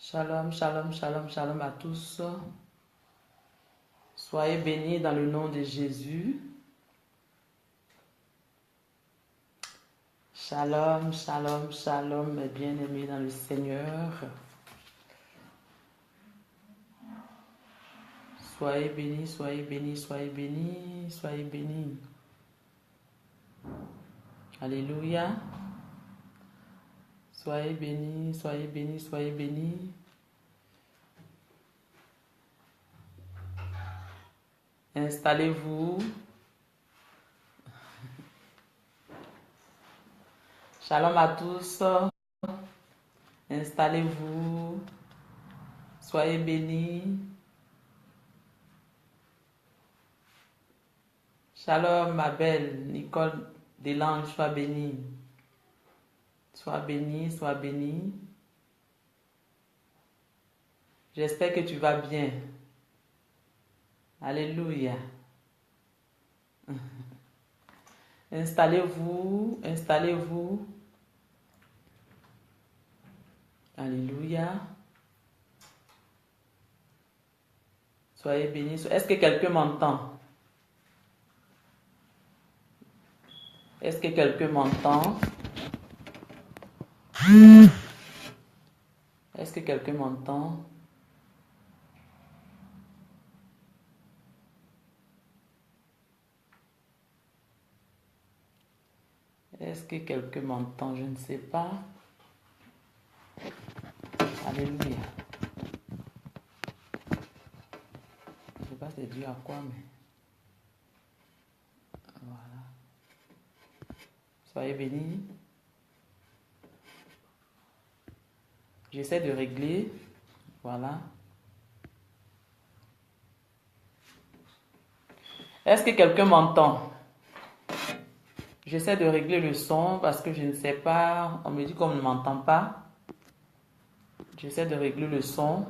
Shalom, shalom, shalom, shalom à tous. Soyez bénis dans le nom de Jésus. Shalom, shalom, shalom, mes bien-aimés dans le Seigneur. Soyez bénis, soyez bénis, soyez bénis, soyez bénis. Alléluia. Soyez bénis, soyez bénis, soyez bénis. Installez-vous. Shalom à tous. Installez-vous. Soyez bénis. Shalom, ma belle Nicole Delange, sois bénie. Sois bénie, sois bénie. J'espère que tu vas bien. Alléluia. Installez-vous, installez-vous. Alléluia. Soyez bénis. Est-ce que quelqu'un m'entend? Est-ce que quelqu'un m'entend? Est-ce que quelqu'un m'entend? Est-ce que quelqu'un m'entend? Je ne sais pas. Alléluia. Je ne sais pas c'est dû à quoi, mais voilà. Soyez bénis. J'essaie de régler. Voilà. Est-ce que quelqu'un m'entend? J'essaie de régler le son parce que je ne sais pas. On me dit qu'on ne m'entend pas. J'essaie de régler le son.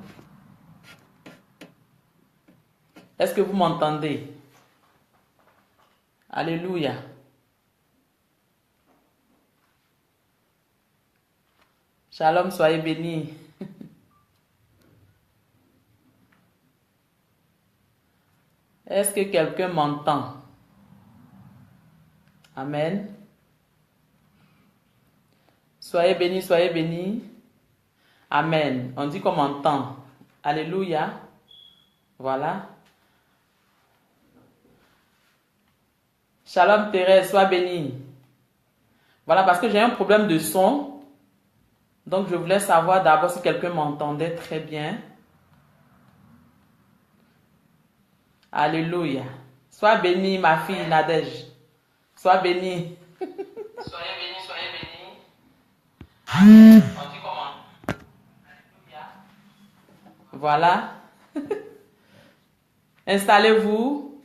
Est-ce que vous m'entendez? Alléluia. Shalom, soyez bénis. Est-ce que quelqu'un m'entend? Amen. Soyez bénis, soyez bénis. Amen. On dit qu'on m'entend. Alléluia. Voilà. Shalom Thérèse, sois bénie. Voilà, parce que j'ai un problème de son. Donc, je voulais savoir d'abord si quelqu'un m'entendait très bien. Alléluia. Sois bénie, ma fille Nadège. Sois bénie. Soyez bénie, soyez bénie. On dit comment? Alléluia. Voilà. Installez-vous.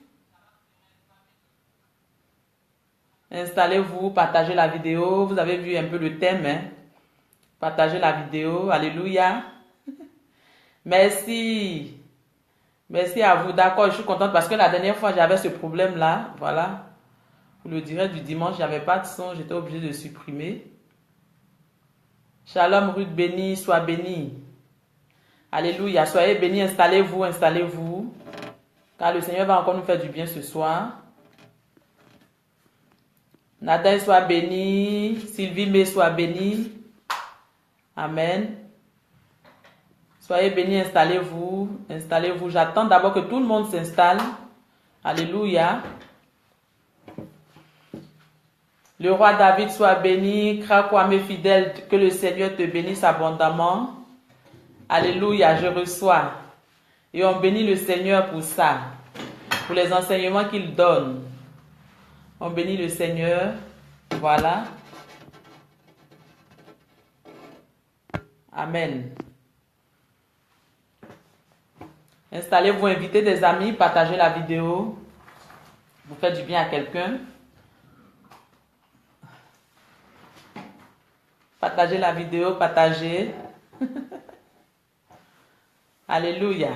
Installez-vous, partagez la vidéo. Vous avez vu un peu le thème, hein? Partagez la vidéo. Alléluia. Merci. Merci à vous. D'accord, je suis contente parce que la dernière fois, j'avais ce problème-là. Voilà. Pour le direct du dimanche, il n'y avait pas de son. J'étais obligée de supprimer. Shalom, Ruth bénie, sois bénie. Alléluia. Soyez bénis. Installez-vous, installez-vous. Car le Seigneur va encore nous faire du bien ce soir. Nadège, sois bénie. Sylvie May, sois bénie. Amen. Soyez bénis, installez-vous. Installez-vous. J'attends d'abord que tout le monde s'installe. Alléluia. Le roi David soit béni. Krakwame fidèle, que le Seigneur te bénisse abondamment. Alléluia, je reçois. Et on bénit le Seigneur pour ça. Pour les enseignements qu'il donne. On bénit le Seigneur. Voilà. Amen. Installez-vous, invitez des amis, partagez la vidéo. Vous faites du bien à quelqu'un. Partagez la vidéo, partagez. Alléluia.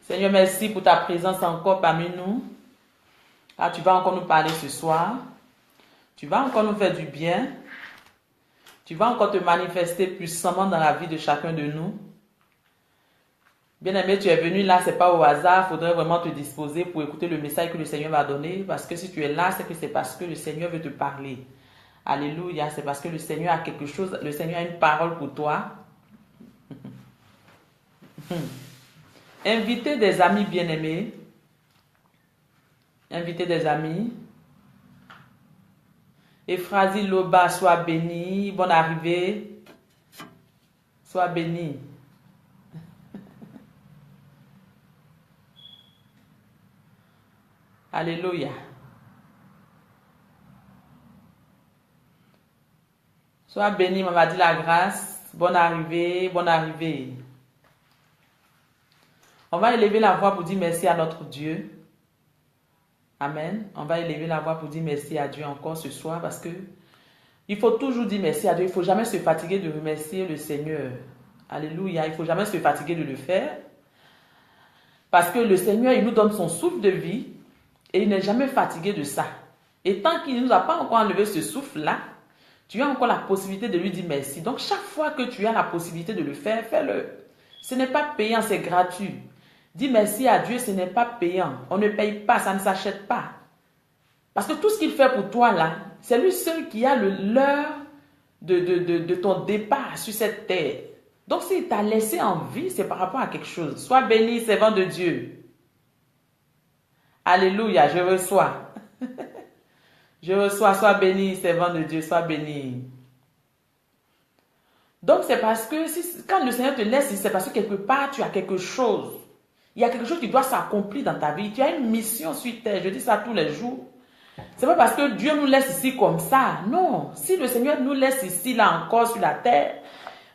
Seigneur, merci pour ta présence encore parmi nous. Car tu vas encore nous parler ce soir. Tu vas encore nous faire du bien. Tu vas encore te manifester puissamment dans la vie de chacun de nous. Bien-aimé, tu es venu là, ce n'est pas au hasard. Il faudrait vraiment te disposer pour écouter le message que le Seigneur va donner. Parce que si tu es là, c'est parce que le Seigneur veut te parler. Alléluia, c'est parce que le Seigneur a quelque chose, le Seigneur a une parole pour toi. Invitez des amis bien-aimés. Invitez des amis. Ephrasie Loba, sois béni. Bonne arrivée. Sois béni. Alléluia. Sois béni, m'a dit la grâce. Bonne arrivée, bonne arrivée. On va élever la voix pour dire merci à notre Dieu. Amen. On va élever la voix pour dire merci à Dieu encore ce soir parce que il faut toujours dire merci à Dieu. Il ne faut jamais se fatiguer de remercier le Seigneur. Alléluia. Il ne faut jamais se fatiguer de le faire. Parce que le Seigneur, il nous donne son souffle de vie et il n'est jamais fatigué de ça. Et tant qu'il ne nous a pas encore enlevé ce souffle-là, tu as encore la possibilité de lui dire merci. Donc, chaque fois que tu as la possibilité de le faire, fais-le. Ce n'est pas payant, c'est gratuit. Dis merci à Dieu, ce n'est pas payant. On ne paye pas, ça ne s'achète pas. Parce que tout ce qu'il fait pour toi là, c'est lui seul qui a l'heure de ton départ sur cette terre. Donc s'il t'a laissé en vie, c'est par rapport à quelque chose. Sois béni, servant de Dieu. Alléluia, je reçois. Je reçois, sois béni, servant de Dieu, sois béni. Donc c'est parce que quand le Seigneur te laisse, c'est parce que quelque part tu as quelque chose. Il y a quelque chose qui doit s'accomplir dans ta vie. Tu as une mission sur terre. Je dis ça tous les jours. C'est pas parce que Dieu nous laisse ici comme ça. Non. Si le Seigneur nous laisse ici, là encore, sur la terre,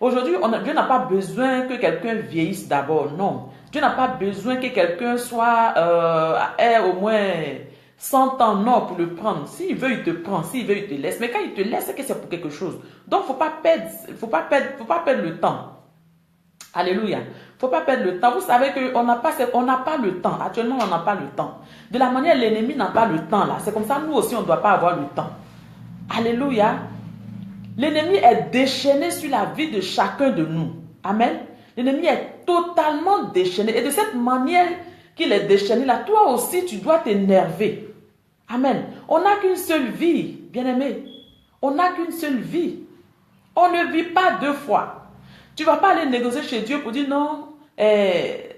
aujourd'hui, Dieu n'a pas besoin que quelqu'un vieillisse d'abord. Non. Dieu n'a pas besoin que quelqu'un ait au moins 100 ans, non, pour le prendre. S'il veut, il te prend. S'il veut, il te laisse. Mais quand il te laisse, c'est que c'est pour quelque chose. Donc, faut pas perdre le temps. Alléluia. Faut pas perdre le temps. Vous savez qu'on n'a pas le temps. Actuellement, on n'a pas le temps. De la manière, l'ennemi n'a pas le temps là. C'est comme ça, nous aussi, on ne doit pas avoir le temps. Alléluia. L'ennemi est déchaîné sur la vie de chacun de nous. Amen. L'ennemi est totalement déchaîné. Et de cette manière qu'il est déchaîné là, toi aussi, tu dois t'énerver. Amen. On n'a qu'une seule vie, bien-aimé. On n'a qu'une seule vie. On ne vit pas deux fois. Tu ne vas pas aller négocier chez Dieu pour dire non,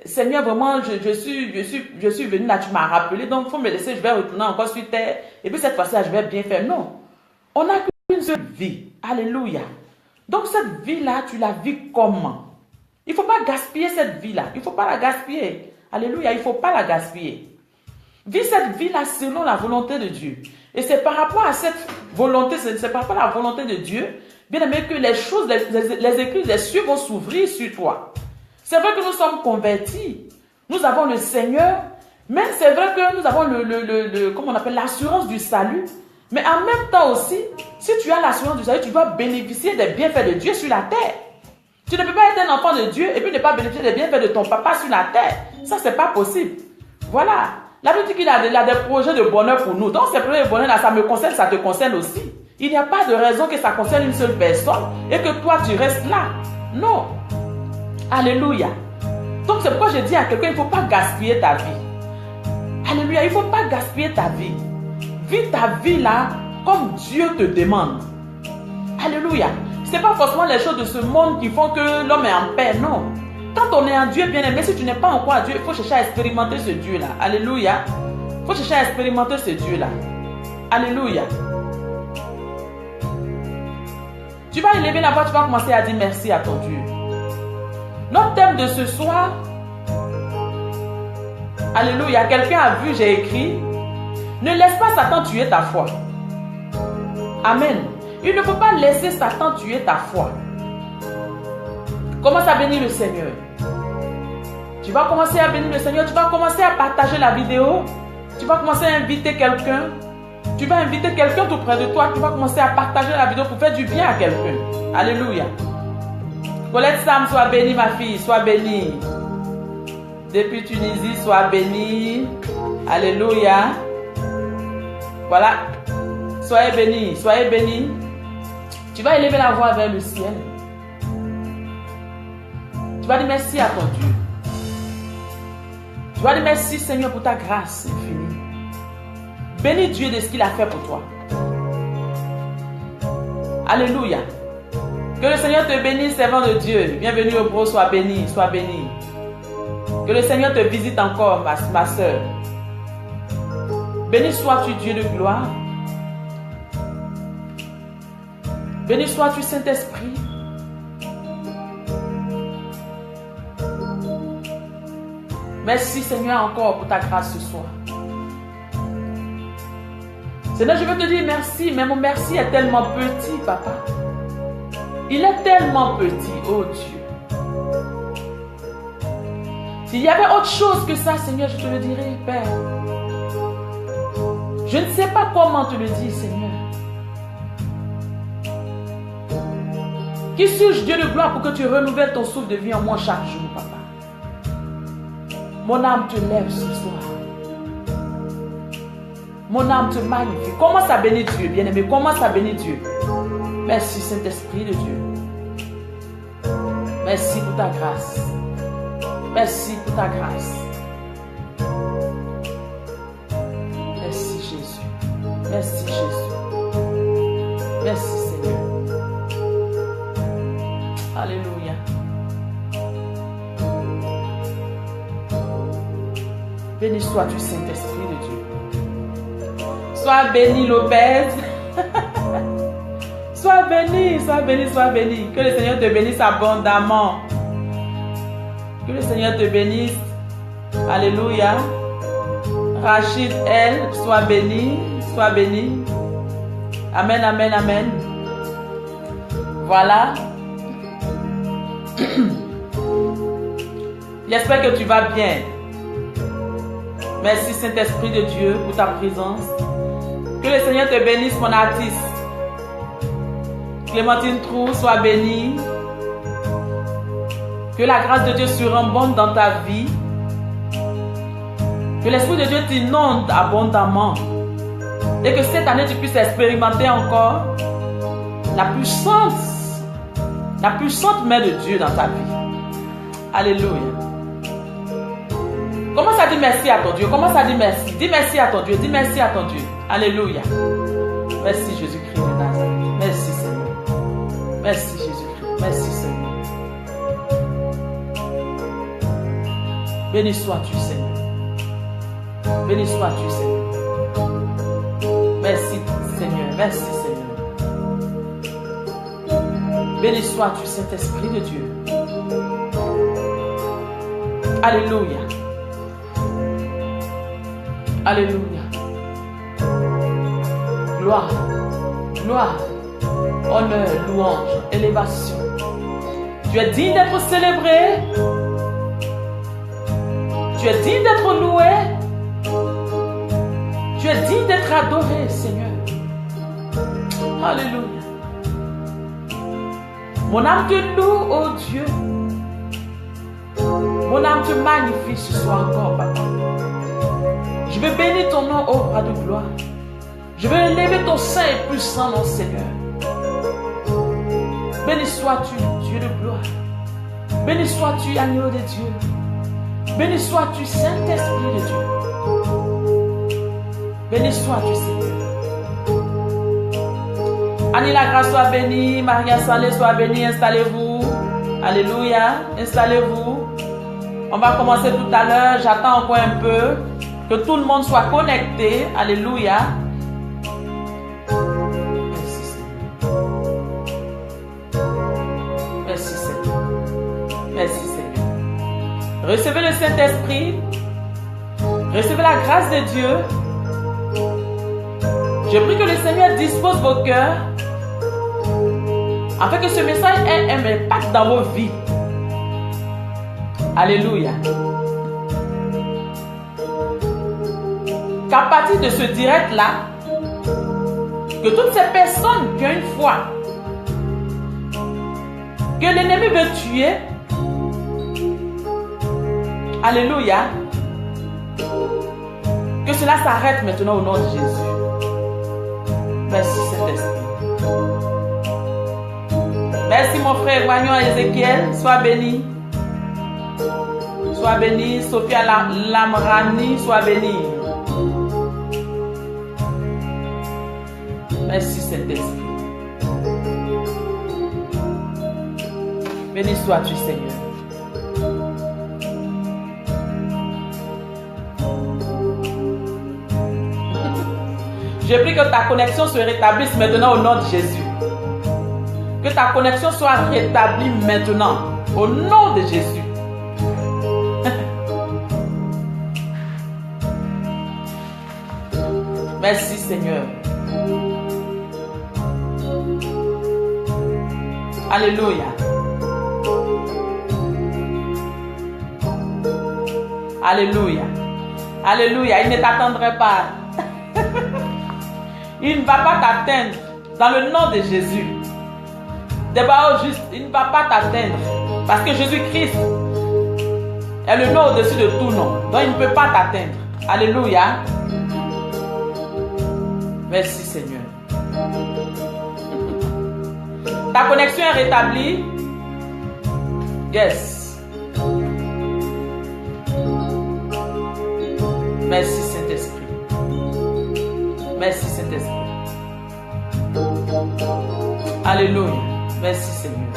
Seigneur, vraiment, je suis venu là, tu m'as rappelé, donc il faut me laisser, je vais retourner encore sur terre, et puis cette fois-ci, je vais bien faire. Non, on n'a qu'une seule vie. Alléluia. Donc cette vie-là, tu la vis comment? Il ne faut pas gaspiller cette vie-là. Il ne faut pas la gaspiller. Alléluia, il ne faut pas la gaspiller. Vis cette vie-là selon la volonté de Dieu. Et c'est par rapport à cette volonté, c'est par rapport à la volonté de Dieu, bien aimé, que les choses, les écrits, les cieux vont s'ouvrir sur toi. C'est vrai que nous sommes convertis. Nous avons le Seigneur. Mais c'est vrai que nous avons comment on appelle, l'assurance du salut. Mais en même temps aussi, si tu as l'assurance du salut, tu dois bénéficier des bienfaits de Dieu sur la terre. Tu ne peux pas être un enfant de Dieu et puis ne pas bénéficier des bienfaits de ton papa sur la terre. Ça, c'est pas possible. Voilà. La Bible dit qu'il a des projets de bonheur pour nous. Donc, ces projets de bonheur là, ça me concerne, ça te concerne aussi. Il n'y a pas de raison que ça concerne une seule personne et que toi, tu restes là. Non. Alléluia. Donc, c'est pourquoi je dis à quelqu'un, il ne faut pas gaspiller ta vie. Alléluia. Il ne faut pas gaspiller ta vie. Vis ta vie là comme Dieu te demande. Alléluia. Ce n'est pas forcément les choses de ce monde qui font que l'homme est en paix. Non. Quand on est en Dieu, bien aimé, si tu n'es pas encore en Dieu, il faut chercher à expérimenter ce Dieu-là. Alléluia. Il faut chercher à expérimenter ce Dieu-là. Alléluia. Tu vas élever la voix, tu vas commencer à dire merci à ton Dieu. Notre thème de ce soir, alléluia, quelqu'un a vu, j'ai écrit, ne laisse pas Satan tuer ta foi. Amen. Il ne faut pas laisser Satan tuer ta foi. Commence à bénir le Seigneur. Tu vas commencer à bénir le Seigneur, tu vas commencer à partager la vidéo, tu vas commencer à inviter quelqu'un. Tu vas inviter quelqu'un tout près de toi, tu vas commencer à partager la vidéo pour faire du bien à quelqu'un. Alléluia. Colette Sam, sois bénie ma fille, sois bénie. Depuis Tunisie, sois bénie. Alléluia. Voilà. Soyez bénis, soyez bénis. Tu vas élever la voix vers le ciel. Tu vas dire merci à ton Dieu. Tu vas dire merci Seigneur pour ta grâce infinie. Bénis Dieu de ce qu'il a fait pour toi. Alléluia. Que le Seigneur te bénisse, servant de Dieu. Bienvenue au bro, sois béni, sois béni. Que le Seigneur te visite encore, ma soeur. Béni sois-tu, Dieu de gloire. Béni sois-tu, Saint-Esprit. Merci, Seigneur, encore pour ta grâce ce soir. Seigneur, je veux te dire merci, mais mon merci est tellement petit, papa. Il est tellement petit, oh Dieu. S'il y avait autre chose que ça, Seigneur, je te le dirais, Père. Je ne sais pas comment te le dire, Seigneur. Qui suis-je, Dieu de gloire, pour que tu renouvelles ton souffle de vie en moi chaque jour, papa? Mon âme te lève ce soir. Mon âme te magnifie. Commence à bénir Dieu, bien-aimé. Commence à bénir Dieu. Merci, Saint-Esprit de Dieu. Merci pour ta grâce. Merci pour ta grâce. Merci, Jésus. Merci, Jésus. Merci, Seigneur. Alléluia. Béni sois-tu, Saint-Esprit de Dieu. Sois béni, Lopez. Sois béni, sois béni, sois béni. Que le Seigneur te bénisse abondamment. Que le Seigneur te bénisse. Alléluia. Rachid, elle, sois béni, sois béni. Amen, amen, amen. Voilà. J'espère que tu vas bien. Merci Saint-Esprit de Dieu pour ta présence. Que le Seigneur te bénisse, mon artiste. Clémentine Trou, sois bénie. Que la grâce de Dieu surabonde dans ta vie. Que l'Esprit de Dieu t'inonde abondamment. Et que cette année, tu puisses expérimenter encore la puissante main de Dieu dans ta vie. Alléluia. Commence à dire merci à ton Dieu. Commence à dire merci. Dis merci à ton Dieu. Dis merci à ton Dieu. Alléluia. Merci Jésus-Christ de Nazareth. Merci Seigneur. Merci Jésus-Christ. Merci Seigneur. Béni sois-tu Seigneur. Béni sois-tu Seigneur. Merci Seigneur. Merci Seigneur. Béni sois-tu Saint-Esprit de Dieu. Alléluia. Alléluia. Gloire, gloire, honneur, louange, élévation. Tu es digne d'être célébré. Tu es digne d'être loué. Tu es digne d'être adoré, Seigneur. Alléluia. Mon âme te loue, oh Dieu. Mon âme te magnifie ce soir encore, papa. Je veux bénir ton nom, ô roi de gloire. Je veux élever ton saint et puissant nom, Seigneur. Béni sois-tu, Dieu de gloire. Béni sois-tu, agneau de Dieu. Béni sois-tu, Saint-Esprit de Dieu. Béni sois-tu, Seigneur. Annie la grâce soit bénie. Maria Salé soit bénie. Installez-vous. Alléluia. Installez-vous. On va commencer tout à l'heure. J'attends encore un peu. Que tout le monde soit connecté. Alléluia. Merci Seigneur. Merci Seigneur. Merci Seigneur. Recevez le Saint-Esprit. Recevez la grâce de Dieu. Je prie que le Seigneur dispose vos cœurs afin que ce message ait un impact dans vos vies. Alléluia. Qu'à partir de ce direct-là, que toutes ces personnes qui ont une foi, que l'ennemi veut tuer, alléluia, que cela s'arrête maintenant au nom de Jésus. Merci Saint-Esprit. Merci mon frère Magnon Ézéchiel. Sois béni. Sois béni. Sophia Lamrani, sois béni. Merci Saint-Esprit. Béni sois-tu Seigneur. Je prie que ta connexion se rétablisse maintenant au nom de Jésus. Que ta connexion soit rétablie maintenant au nom de Jésus. Merci Seigneur. Alléluia. Alléluia. Alléluia. Il ne t'attendrait pas. Il ne va pas t'atteindre dans le nom de Jésus. D'abord juste, il ne va pas t'atteindre parce que Jésus-Christ est le nom au-dessus de tout nom. Donc il ne peut pas t'atteindre. Alléluia. Merci Seigneur. Ta connexion est rétablie. Yes. Merci Saint-Esprit. Merci Saint-Esprit. Alléluia. Merci Seigneur.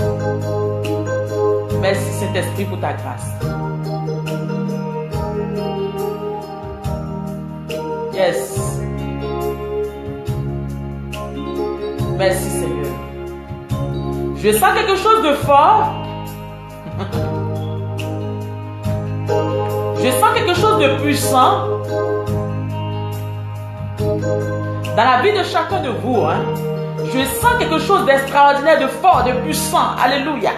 Merci Saint-Esprit pour ta grâce. Yes. Merci Seigneur. Je sens quelque chose de fort. Je sens quelque chose de puissant dans la vie de chacun de vous. Je sens quelque chose d'extraordinaire, de fort, de puissant. Alléluia.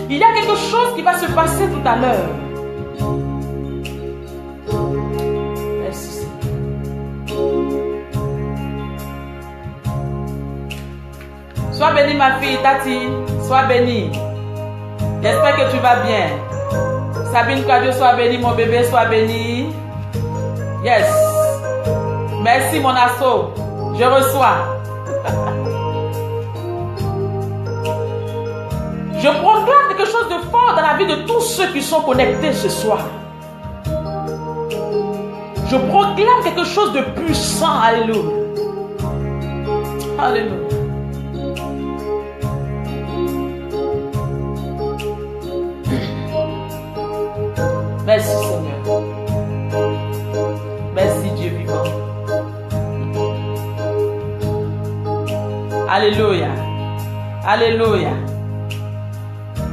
Il y a quelque chose qui va se passer tout à l'heure. Merci Seigneur. Sois bénie ma fille, Tati. Sois bénie. J'espère que tu vas bien. Sabine Kadio, sois bénie. Mon bébé, sois bénie. Yes. Merci mon assaut. Je reçois. Je proclame quelque chose de fort dans la vie de tous ceux qui sont connectés ce soir. Je proclame quelque chose de puissant. Alléluia. Alléluia. Merci Seigneur. Merci Dieu vivant. Alléluia. Alléluia.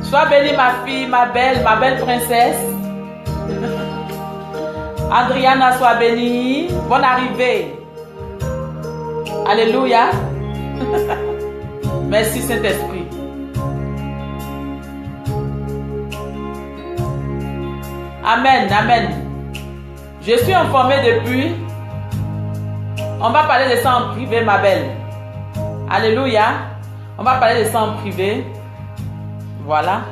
Sois bénie ma fille, ma belle princesse. Adriana, sois bénie. Bonne arrivée. Alléluia. Merci Saint-Esprit. Amen, amen. Je suis informée depuis. On va parler de ça en privé, ma belle. Alléluia. On va parler de ça en privé. Voilà.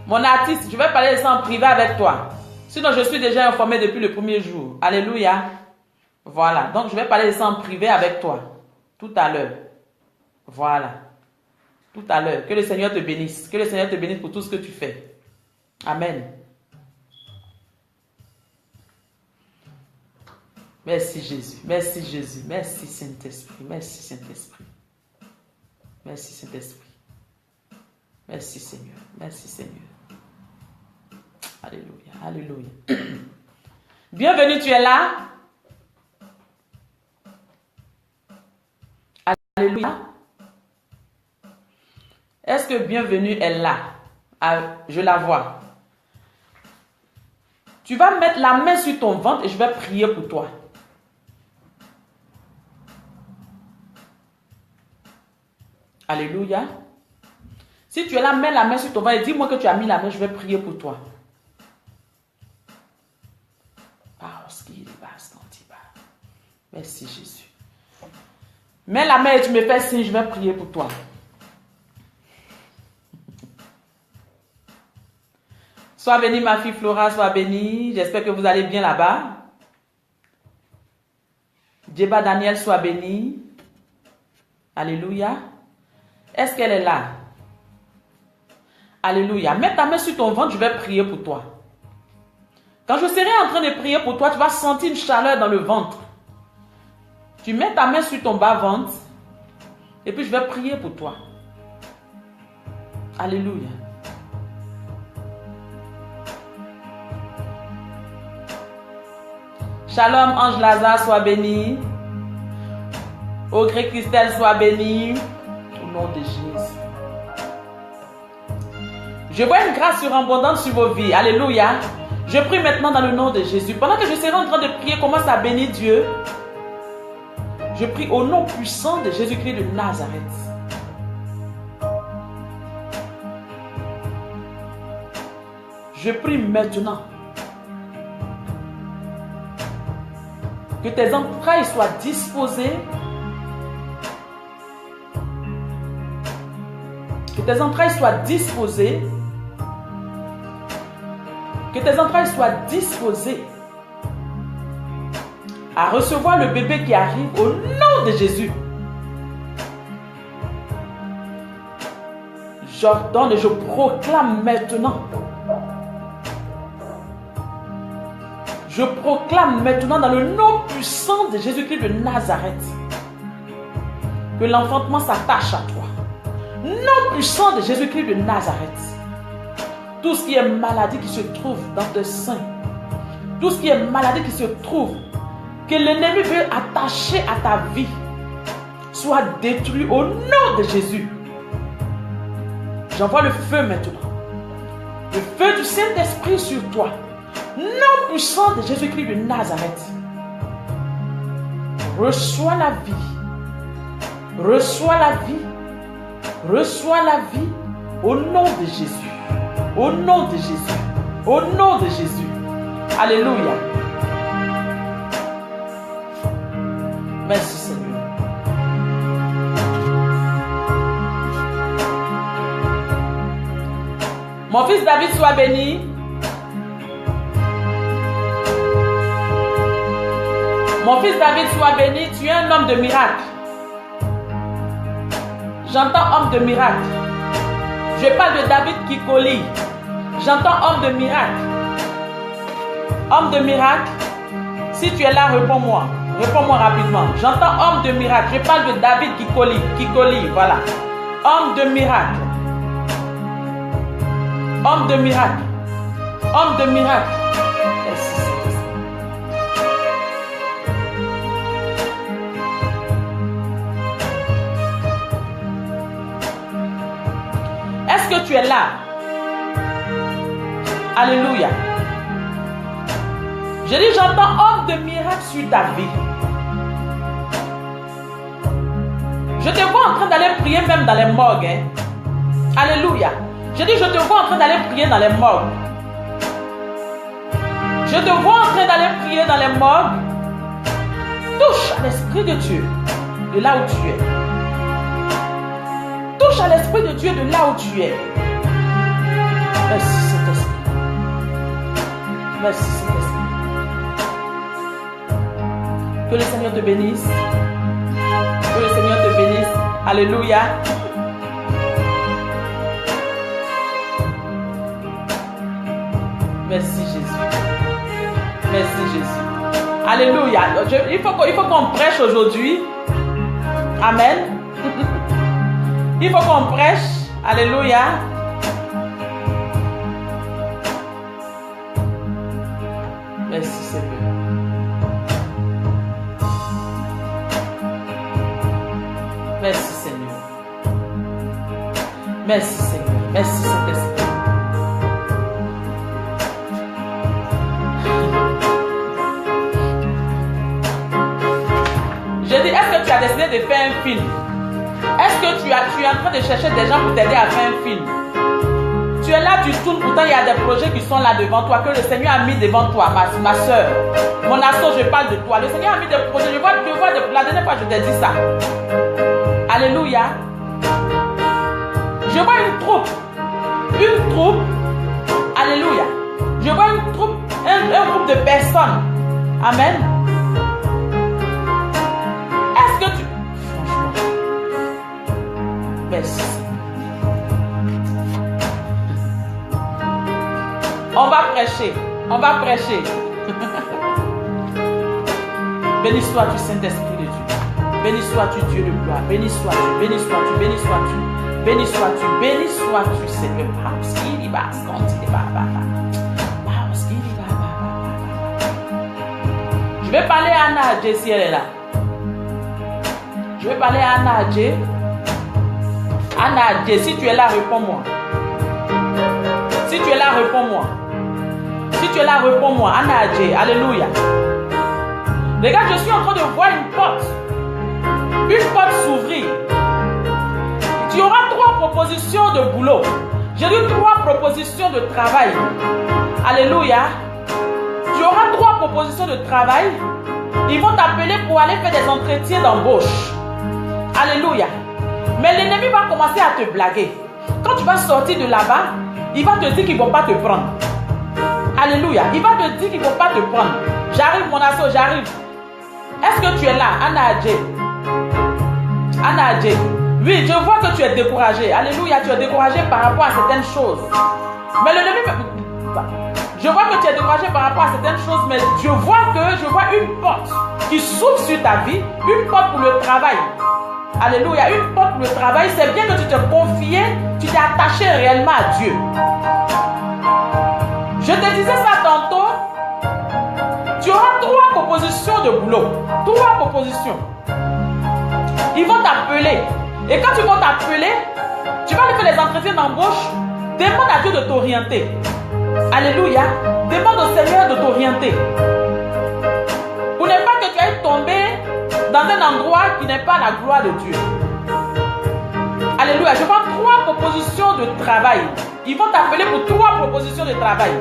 Mon artiste, je vais parler de ça en privé avec toi. Sinon, je suis déjà informée depuis le premier jour. Alléluia. Voilà. Donc, je vais parler de ça en privé avec toi. Tout à l'heure. Voilà. Tout à l'heure. Que le Seigneur te bénisse. Que le Seigneur te bénisse pour tout ce que tu fais. Amen. Merci Jésus. Merci Jésus. Merci Saint-Esprit. Merci Saint-Esprit. Merci Saint-Esprit. Merci Seigneur. Merci Seigneur. Alléluia. Alléluia. Bienvenue, tu es là. Alléluia. Est-ce que bienvenue est là? Ah, je la vois. Tu vas mettre la main sur ton ventre et je vais prier pour toi. Alléluia. Si tu es là, mets la main sur ton ventre et dis-moi que tu as mis la main, je vais prier pour toi. Merci Jésus. Mets la main et tu me fais signe, je vais prier pour toi. Sois bénie ma fille Flora, sois bénie. J'espère que vous allez bien là-bas. Djeba Daniel, sois bénie. Alléluia. Est-ce qu'elle est là? Alléluia. Mets ta main sur ton ventre, je vais prier pour toi. Quand je serai en train de prier pour toi, tu vas sentir une chaleur dans le ventre. Tu mets ta main sur ton bas-ventre et puis je vais prier pour toi. Alléluia. Shalom, Ange Lazare, sois béni. Audrey Christelle, sois béni. Au nom de Jésus. Je vois une grâce surabondante sur vos vies. Alléluia. Je prie maintenant dans le nom de Jésus. Pendant que je serai en train de prier, commence à bénir Dieu. Je prie au nom puissant de Jésus-Christ de Nazareth. Je prie maintenant que tes entrailles soient disposées. Que tes entrailles soient disposées. Que tes entrailles soient disposées à recevoir le bébé qui arrive au nom de Jésus. J'ordonne et je proclame maintenant. Je proclame maintenant dans le nom puissant de Jésus-Christ de Nazareth que l'enfantement s'attache à toi. Nom puissant de Jésus-Christ de Nazareth. Tout ce qui est maladie qui se trouve dans tes seins, tout ce qui est maladie qui se trouve, que l'ennemi veut attacher à ta vie, soit détruit au nom de Jésus. J'envoie le feu maintenant. Le feu du Saint-Esprit sur toi. Nom puissant de Jésus-Christ de Nazareth. Reçois la vie. Reçois la vie. Reçois la vie au nom de Jésus. Au nom de Jésus. Au nom de Jésus. Alléluia. Merci Seigneur. Mon fils David, sois béni. Mon fils David, sois béni. Tu es un homme de miracle. J'entends homme de miracle. Je parle de David qui colie. J'entends homme de miracle. Homme de miracle. Si tu es là, réponds-moi. Réponds-moi rapidement. J'entends homme de miracle. Je parle de David qui colie. Voilà. Homme de miracle. Homme de miracle. Homme de miracle. Est-ce que tu es là? Alléluia. Je dis, j'entends homme de miracle sur ta vie. Je te vois en train d'aller prier même dans les morgues. Hein? Alléluia. Je dis, je te vois en train d'aller prier dans les morgues. Je te vois en train d'aller prier dans les morgues. Touche à l'Esprit de Dieu de là où tu es. Touche à l'Esprit de Dieu de là où tu es. Merci Saint-Esprit. Merci Saint-Esprit. Que le Seigneur te bénisse. Que le Seigneur te bénisse. Alléluia. Merci Jésus. Merci Jésus. Alléluia. Il faut qu'on prêche aujourd'hui. Amen. Il faut qu'on prêche. Alléluia. Merci Seigneur. Merci Seigneur. Merci Seigneur. Merci Saint-Esprit. Je dis, est-ce que tu as décidé de faire un film? Est-ce que tu es en train de chercher des gens pour t'aider à faire un film? Tu es là, tu tournes, pourtant il y a des projets qui sont là devant toi, que le Seigneur a mis devant toi, ma soeur. Mon asso, je parle de toi. Le Seigneur a mis des projets, je vois la dernière fois je t'ai dit ça. Alléluia. Je vois une troupe. Une troupe. Alléluia. Je vois une troupe, un groupe de personnes. Amen. Est-ce que tu... Franchement. Merci. On va prêcher. On va prêcher. Béni sois-tu, Saint-Esprit de Dieu. Béni sois-tu, Dieu de gloire. Béni sois-tu, béni sois-tu, béni sois-tu. Béni sois-tu, béni sois-tu, Seigneur. Je vais parler à Anna Adjé si elle est là. Je vais parler à Anna Adjé. Anna Adjé, si tu es là, réponds-moi. Si tu es là, réponds-moi. Si tu es là, réponds-moi. Anna Adjé, alléluia. Regarde, je suis en train de voir une porte s'ouvrir. Tu auras 3 propositions de boulot. J'ai dit 3 propositions de travail. Alléluia. Tu auras 3 propositions de travail. Ils vont t'appeler pour aller faire des entretiens d'embauche. Alléluia. Mais l'ennemi va commencer à te blaguer. Quand tu vas sortir de là-bas, il va te dire qu'ils ne vont pas te prendre. Alléluia. Il va te dire qu'ils ne vont pas te prendre. J'arrive, mon assaut, j'arrive. Est-ce que tu es là, Anna Adjé? Anna Adjé. Oui, je vois que tu es découragé. Alléluia, tu es découragé par rapport à certaines choses. Mais l'ennemi... Je vois que tu es découragé par rapport à certaines choses, mais je vois une porte qui s'ouvre sur ta vie, une porte pour le travail. Alléluia, une porte pour le travail. C'est bien que tu te confiais, tu t'es attaché réellement à Dieu. Je te disais ça tantôt. Tu auras 3 propositions de boulot. 3 propositions. Ils vont t'appeler. Et quand ils vont t'appeler, tu vas aller faire les entretiens d'embauche. Demande à Dieu de t'orienter. Alléluia. Demande au Seigneur de t'orienter. Pour ne pas que tu ailles tomber dans un endroit qui n'est pas la gloire de Dieu. Alléluia. Je vois 3 propositions de travail. Ils vont t'appeler pour 3 propositions de travail.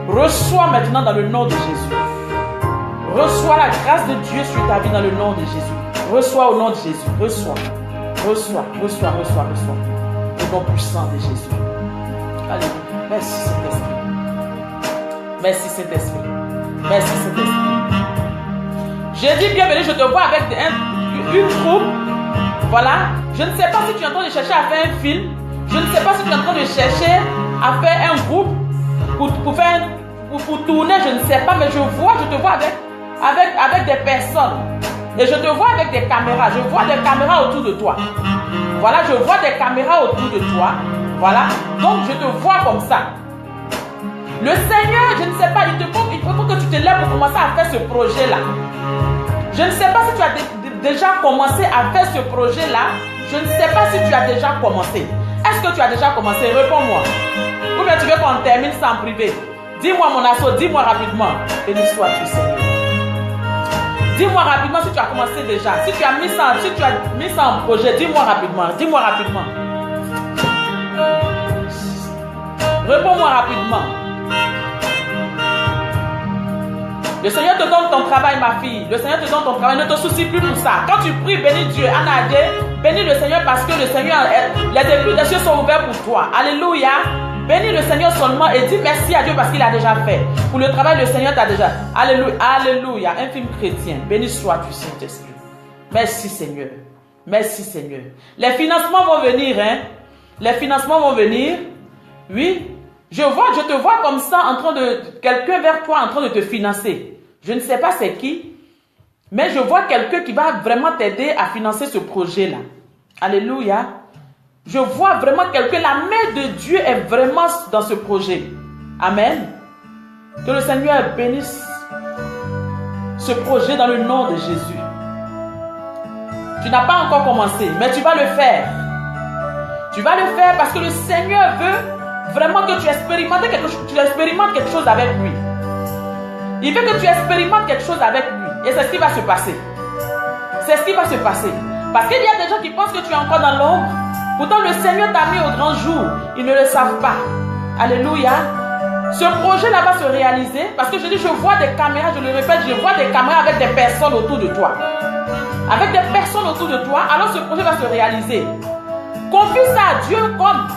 Reçois maintenant dans le nom de Jésus. Reçois la grâce de Dieu sur ta vie dans le nom de Jésus. Reçois au nom de Jésus. Reçois. Reçois. Reçois. Reçois. Reçois. Au nom puissant de Jésus. Alléluia. Merci Saint-Esprit. Merci Saint-Esprit. Merci Saint-Esprit. J'ai dit bienvenue, je te vois avec une troupe. Voilà. Je ne sais pas si tu es en train de chercher à faire un film. Je ne sais pas si tu es en train de chercher à faire un groupe pour tourner, je ne sais pas, mais je te vois avec des personnes. Et je te vois avec des caméras. Je vois des caméras autour de toi. Voilà, je vois des caméras autour de toi. Voilà. Donc, je te vois comme ça. Le Seigneur, je ne sais pas, il faut que tu te lèves pour commencer à faire ce projet-là. Je ne sais pas si tu as déjà commencé à faire ce projet-là. Je ne sais pas si tu as déjà commencé. Est-ce que tu as déjà commencé? Réponds-moi. Ou bien tu veux qu'on termine ça en privé? Dis-moi mon assaut, dis-moi rapidement. Béni sois-tu, Seigneur. Dis-moi rapidement si tu as commencé déjà. Si tu as mis ça en projet, dis-moi rapidement. Dis-moi rapidement. Réponds-moi rapidement. Le Seigneur te donne ton travail, ma fille. Le Seigneur te donne ton travail. Ne te soucie plus pour ça. Quand tu pries, bénis Dieu. Anna Adjé, bénis le Seigneur parce que le Seigneur, les éclus des cieux sont ouverts pour toi. Alléluia. Bénis le Seigneur seulement et dis merci à Dieu parce qu'il a déjà fait. Pour le travail, le Seigneur t'a déjà. Alléluia. Alléluia. Un film chrétien. Béni sois-tu, Saint-Esprit. Merci, Seigneur. Merci, Seigneur. Les financements vont venir, hein. Les financements vont venir. Oui. Je te vois comme ça en train de... Quelqu'un vers toi en train de te financer. Je ne sais pas c'est qui. Mais je vois quelqu'un qui va vraiment t'aider à financer ce projet-là. Alléluia. Je vois vraiment quelqu'un. La main de Dieu est vraiment dans ce projet. Amen. Que le Seigneur bénisse ce projet dans le nom de Jésus. Tu n'as pas encore commencé, mais tu vas le faire. Tu vas le faire parce que le Seigneur veut vraiment que tu expérimentes quelque chose avec lui. Il veut que tu expérimentes quelque chose avec lui. Et c'est ce qui va se passer. C'est ce qui va se passer. Parce qu'il y a des gens qui pensent que tu es encore dans l'ombre. Pourtant, le Seigneur t'a mis au grand jour. Ils ne le savent pas. Alléluia. Ce projet-là va se réaliser. Parce que je dis, je vois des caméras, je le répète, je vois des caméras avec des personnes autour de toi. Avec des personnes autour de toi, alors ce projet va se réaliser. Confie ça à Dieu comme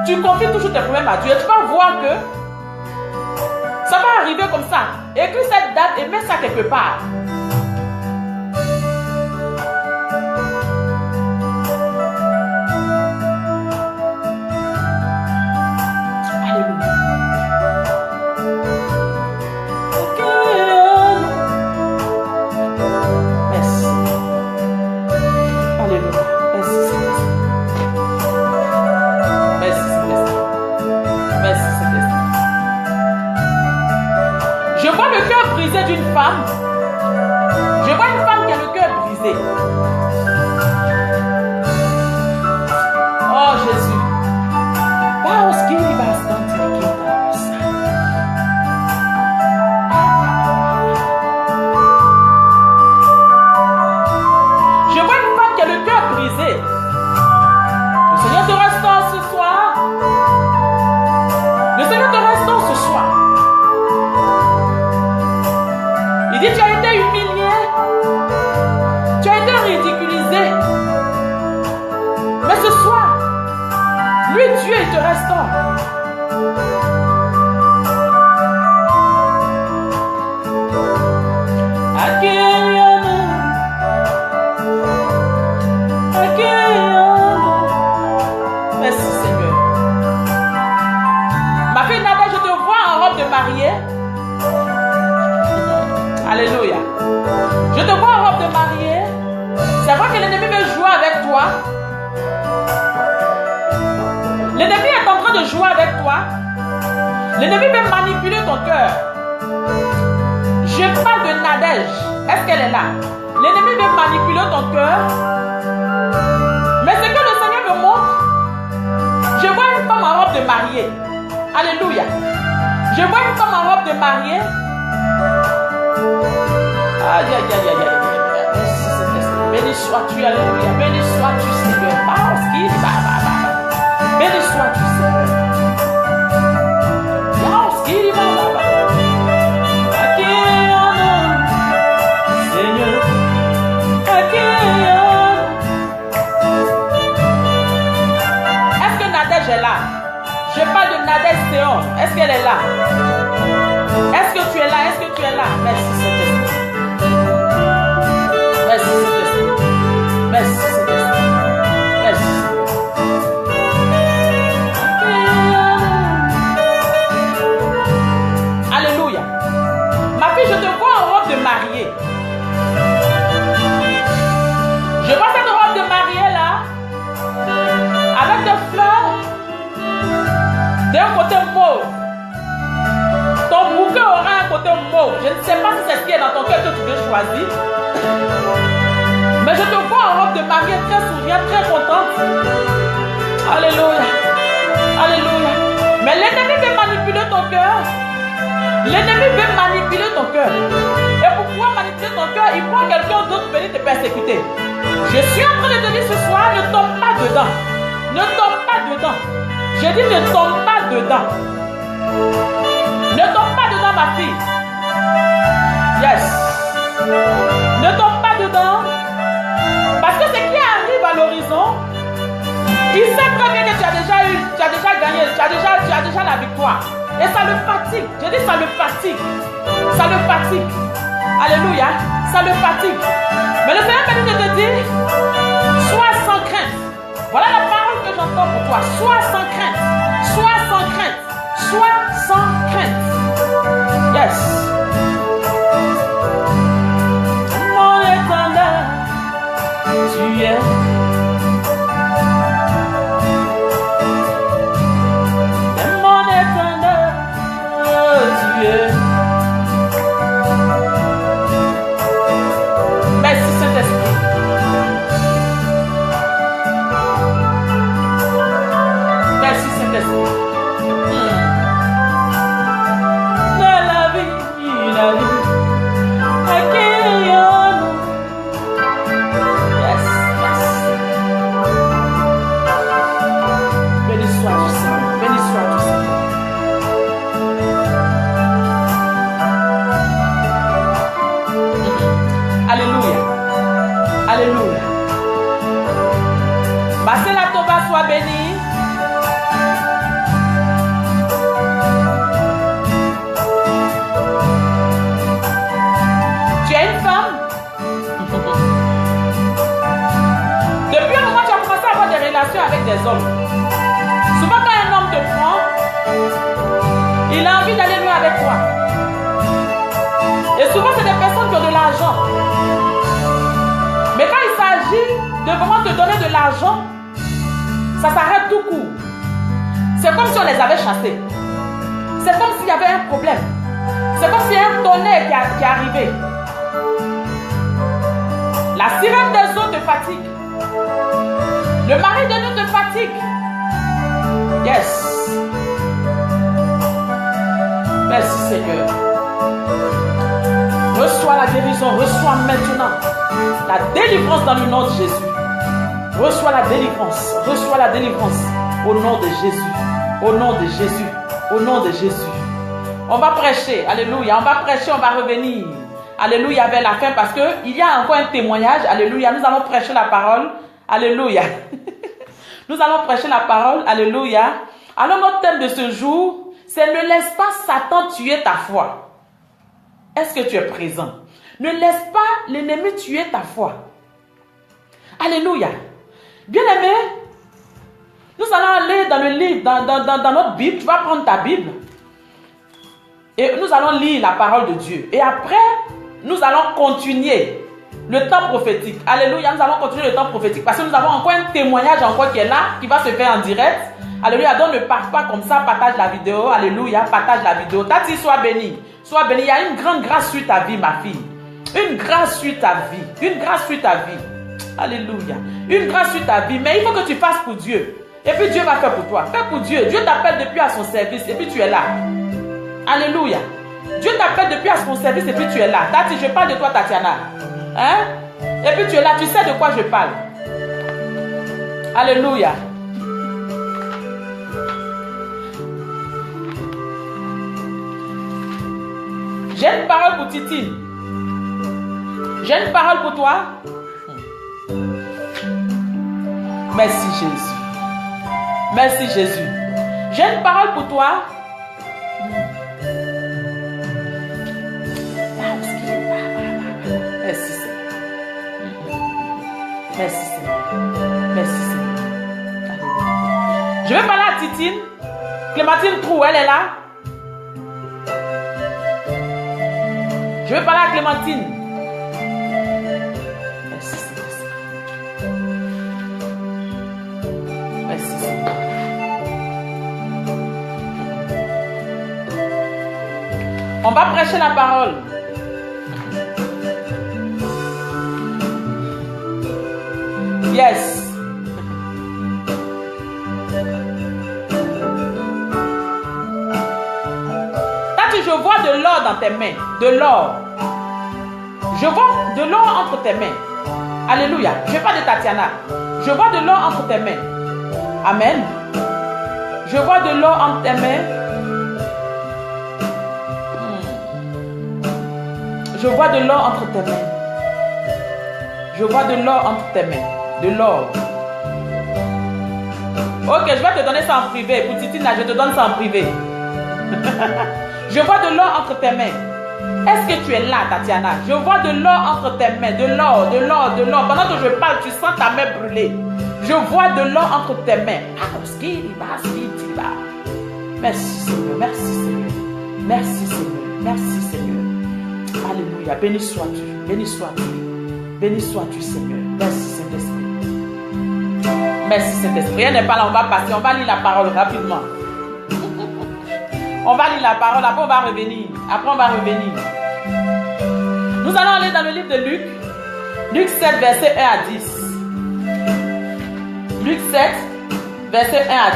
tu confies toujours tes problèmes à Dieu. Tu vas voir que ça va arriver comme ça. Écris cette date et mets ça quelque part. Lui, Dieu, il te restaure. Merci Seigneur. Ma fille Nada, je te vois en robe de mariée. Alléluia. Je te vois en robe de mariée. C'est vrai que l'ennemi veut jouer avec toi. L'ennemi est en train de jouer avec toi. L'ennemi veut manipuler ton cœur. Je parle de Nadège. Est-ce qu'elle est là? L'ennemi veut manipuler ton cœur. Mais ce que le Seigneur me montre, je vois une femme en robe de mariée. Alléluia. Je vois une femme en robe de mariée. Aïe, aïe, aïe, aïe, aïe. Merci Saint-Esprit. Béni sois-tu, alléluia. Béni sois-tu, Seigneur. Béni sois-tu, Seigneur. Seigneur. Est-ce que Nadège est là? Je parle de Nadège Théon. Est-ce qu'elle est là? Est-ce que tu es là? Est-ce que tu es là? Merci Saint-Esprit. Merci Saint-Esprit. Merci Saint-Esprit. Merci. Alléluia. Ma fille, je te vois en robe de mariée. Je vois cette robe de mariée là, avec des fleurs, d'un côté mauve. Ton bouquet aura un côté mauve. Je ne sais pas si c'est ce qui est dans ton cœur que tu veux choisir. Mais je te vois en robe de mariée, très souriante, très contente. Alléluia. Alléluia. Mais l'ennemi veut manipuler ton cœur. L'ennemi veut manipuler ton cœur. Et pour pouvoir manipuler ton cœur, il faut quelqu'un d'autre venir te persécuter. Je suis en train de te dire ce soir, ne tombe pas dedans. Ne tombe pas dedans. Je dis ne tombe pas dedans. Ne tombe pas dedans, ma fille. Yes. Ne tombe pas dedans. Parce que ce qui arrive à l'horizon, il sait très bien que tu as déjà gagné, tu as déjà la victoire. Et ça le fatigue. Je dis ça le fatigue. Ça le fatigue. Alléluia. Ça le fatigue. Mais le Seigneur m'a dit de te dire, sois sans crainte. Voilà la parole que j'entends pour toi. Sois sans crainte. Sois sans crainte. Sois sans crainte. Yes. Mon étendard, tu es. Mon étendard, tu es. Merci Saint-Esprit. Merci Saint-Esprit. Yes, yes. Béni sois-tu, Seigneur. Béni sois-tu, Seigneur. Alléluia. Alléluia. Marcela Toba, sois béni. Tu es une femme. Depuis un moment, tu as commencé à avoir des relations avec des hommes. Souvent, quand un homme te prend, il a envie d'aller loin avec toi. Et souvent, c'est des personnes qui ont de l'argent. Mais quand il s'agit de vraiment te donner de l'argent, ça s'arrête tout court. C'est comme si on les avait chassés. C'est comme s'il y avait un problème. C'est comme s'il y a un tonnerre qui est arrivé. La sirène des eaux te fatigue. Le mari de nous te fatigue. Yes. Merci Seigneur. Reçois la guérison. Reçois maintenant la délivrance dans le nom de Jésus. Reçois la délivrance. Reçois la délivrance au nom de Jésus. Au nom de Jésus. Au nom de Jésus. On va prêcher. Alléluia. On va prêcher. On va revenir. Alléluia vers la fin parce qu'il y a encore un témoignage. Alléluia. Nous allons prêcher la parole. Alléluia. Nous allons prêcher la parole. Alléluia. Alors notre thème de ce jour, c'est ne laisse pas Satan tuer ta foi. Est-ce que tu es présent? Ne laisse pas l'ennemi tuer ta foi. Alléluia. Bien-aimé, nous allons aller dans le livre, dans notre Bible. Tu vas prendre ta Bible. Et nous allons lire la parole de Dieu. Et après, nous allons continuer le temps prophétique. Alléluia, nous allons continuer le temps prophétique. Parce que nous avons encore un témoignage encore qui est là, qui va se faire en direct. Alléluia, donc ne pars pas comme ça, partage la vidéo. Alléluia, partage la vidéo. Tati, sois béni. Sois béni. Il y a une grande grâce sur ta vie, ma fille. Une grâce sur ta vie. Une grâce sur ta vie. Alléluia. Une grâce sur ta vie. Mais il faut que tu fasses pour Dieu. Et puis Dieu va faire pour toi. Fais pour Dieu. Dieu t'appelle depuis à son service. Et puis tu es là. Alléluia. Dieu t'appelle depuis à son service. Et puis tu es là. Tati, je parle de toi, Tatiana. Hein? Et puis tu es là. Tu sais de quoi je parle. Alléluia. J'ai une parole pour Titine. J'ai une parole pour toi. Merci Jésus. Merci Jésus. J'ai une parole pour toi. Merci Seigneur. Merci Seigneur. Merci Seigneur. Je vais parler à Titine. Clémentine Trou, elle est là. Je vais parler à Clémentine. Merci Seigneur. Merci Seigneur. On va prêcher la parole. Yes. Je vois de l'or dans tes mains. De l'or. Je vois de l'or entre tes mains. Alléluia. Je parle de Tatiana. Je vois de l'or entre tes mains. Amen. Je vois de l'or entre tes mains. Je vois de l'or entre tes mains. Je vois de l'or entre tes mains. De l'or. Ok, je vais te donner ça en privé. Pour Titina, je te donne ça en privé. Je vois de l'or entre tes mains. Est-ce que tu es là, Tatiana? Je vois de l'or entre tes mains. De l'or, de l'or, de l'or. Pendant que je parle, tu sens ta main brûler. Je vois de l'or entre tes mains. Merci Seigneur. Merci Seigneur. Merci Seigneur. Merci Seigneur. Alléluia. Béni sois-tu. Béni sois-tu. Béni sois-tu, Seigneur. Merci Saint-Esprit. Merci Saint-Esprit. Elle n'est pas là, on va passer. On va lire la parole rapidement. On va lire la parole, après on va revenir. Après on va revenir. Nous allons aller dans le livre de Luc. Luc 7, verset 1 à 10. Luc 7, verset 1 à